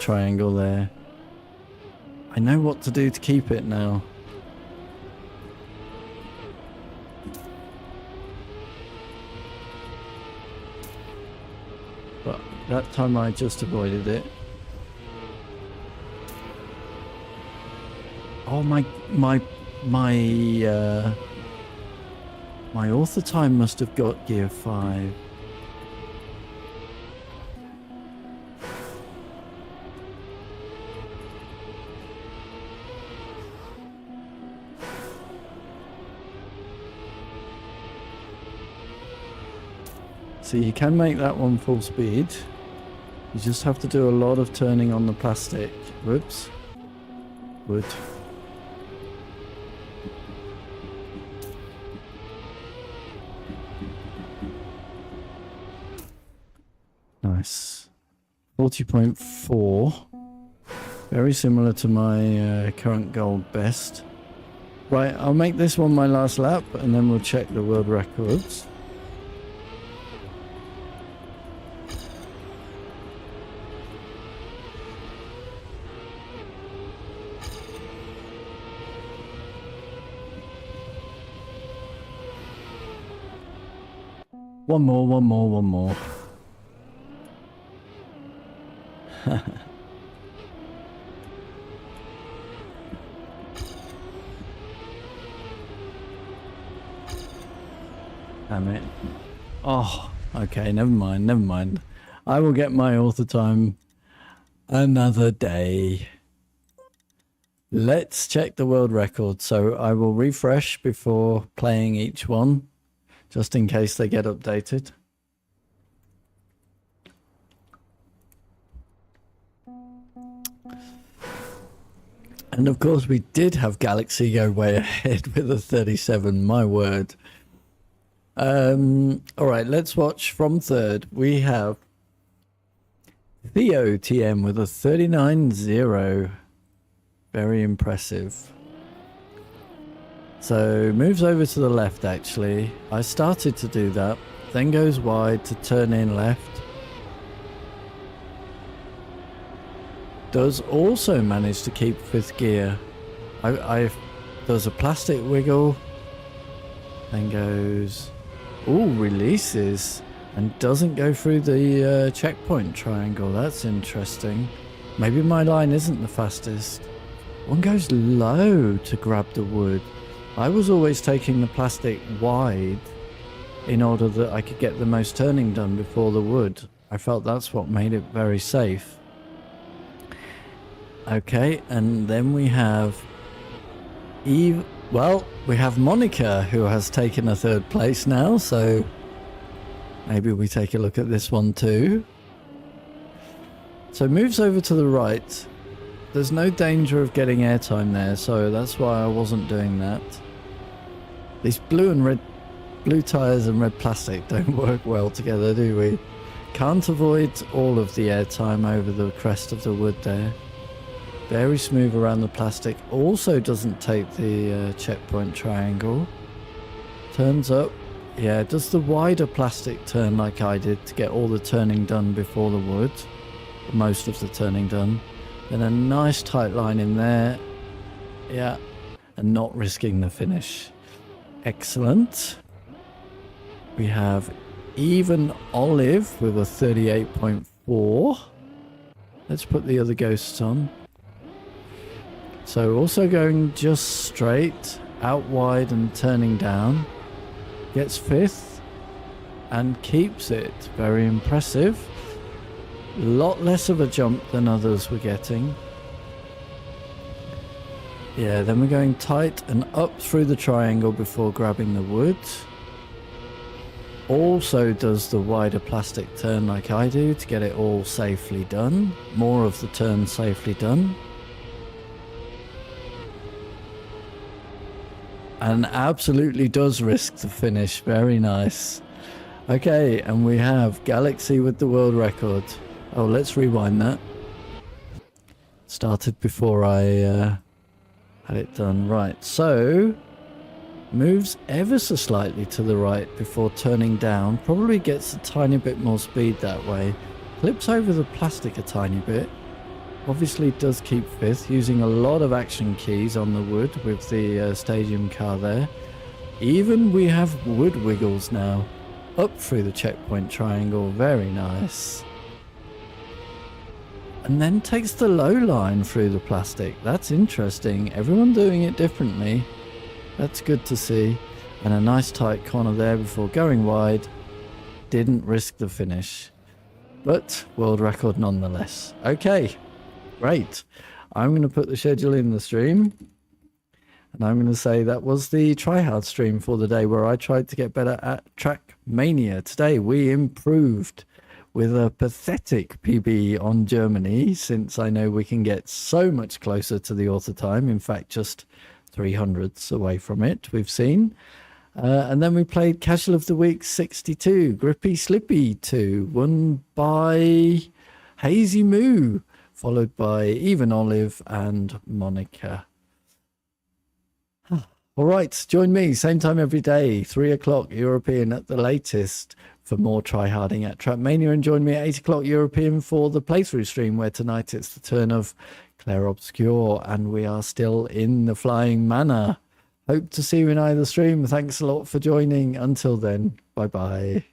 triangle there. I know what to do to keep it now. But that time I just avoided it. Oh, my author time must have got gear 5. So you can make that one full speed. You just have to do a lot of turning on the plastic. Whoops. Wood. Nice. 40.4. Very similar to my current gold best. Right, I'll make this one my last lap and then we'll check the world records. One more. Damn it. Oh, okay, never mind. I will get my author time another day. Let's check the world record. So I will refresh before playing each one, just in case they get updated. And of course we did have Galaxy go way ahead with a 37, my word. Alright, let's watch from third. We have Theo TM with a 39.0. Very impressive. So moves over to the left actually. I started to do that, then goes wide to turn in left. Does also manage to keep fifth gear. Does a plastic wiggle, then goes, releases, and doesn't go through the checkpoint triangle. That's interesting. Maybe my line isn't the fastest. One goes low to grab the wood. I was always taking the plastic wide in order that I could get the most turning done before the wood. I felt that's what made it very safe. Okay, and then we have we have Monica, who has taken a third place now, so maybe we take a look at this one too. So moves over to the right. There's no danger of getting airtime there, so that's why I wasn't doing that. These blue tires and red plastic don't work well together, do we? Can't avoid all of the airtime over the crest of the wood there. Very smooth around the plastic. Also doesn't take the checkpoint triangle. Turns up. Yeah, does the wider plastic turn like I did to get all the turning done before the wood. Most of the turning done. Then a nice tight line in there. Yeah. And not risking the finish. Excellent. We have Even Olive with a 38.4. Let's put the other ghosts on. So also going just straight, out wide and turning down. Gets fifth and keeps it. Very impressive. Lot less of a jump than others were getting. Yeah, then we're going tight and up through the triangle before grabbing the wood. Also does the wider plastic turn like I do to get it all safely done. More of the turn safely done. And absolutely does risk the finish. Very nice. Okay, and we have Galaxy with the world record. Oh, let's rewind that. Started before I had it done. Right, so moves ever so slightly to the right before turning down. Probably gets a tiny bit more speed that way. Flips over the plastic a tiny bit. Obviously does keep fifth, using a lot of action keys on the wood with the stadium car there. Even we have wood wiggles now. Up through the checkpoint triangle. Very nice. And then takes the low line through the plastic. That's interesting. Everyone doing it differently. That's good to see. And a nice tight corner there before going wide. Didn't risk the finish. But world record nonetheless. Okay, great. I'm going to put the schedule in the stream. And I'm going to say that was the tryhard stream for the day where I tried to get better at Trackmania. Today we improved with a pathetic PB on Germany, since I know we can get so much closer to the auto time. In fact, just 300ths away from it, we've seen. And then we played Casual of the Week 62, Grippy Slippy 2, won by Hazy Moo, followed by Even Olive and Monica. All right, join me, same time every day, 3 o'clock European at the latest, for more tryharding at Trackmania, and join me at 8 o'clock European for the playthrough stream, where tonight it's the turn of Claire Obscure, and we are still in the flying manor. Hope to see you in either stream. Thanks a lot for joining. Until then, bye-bye.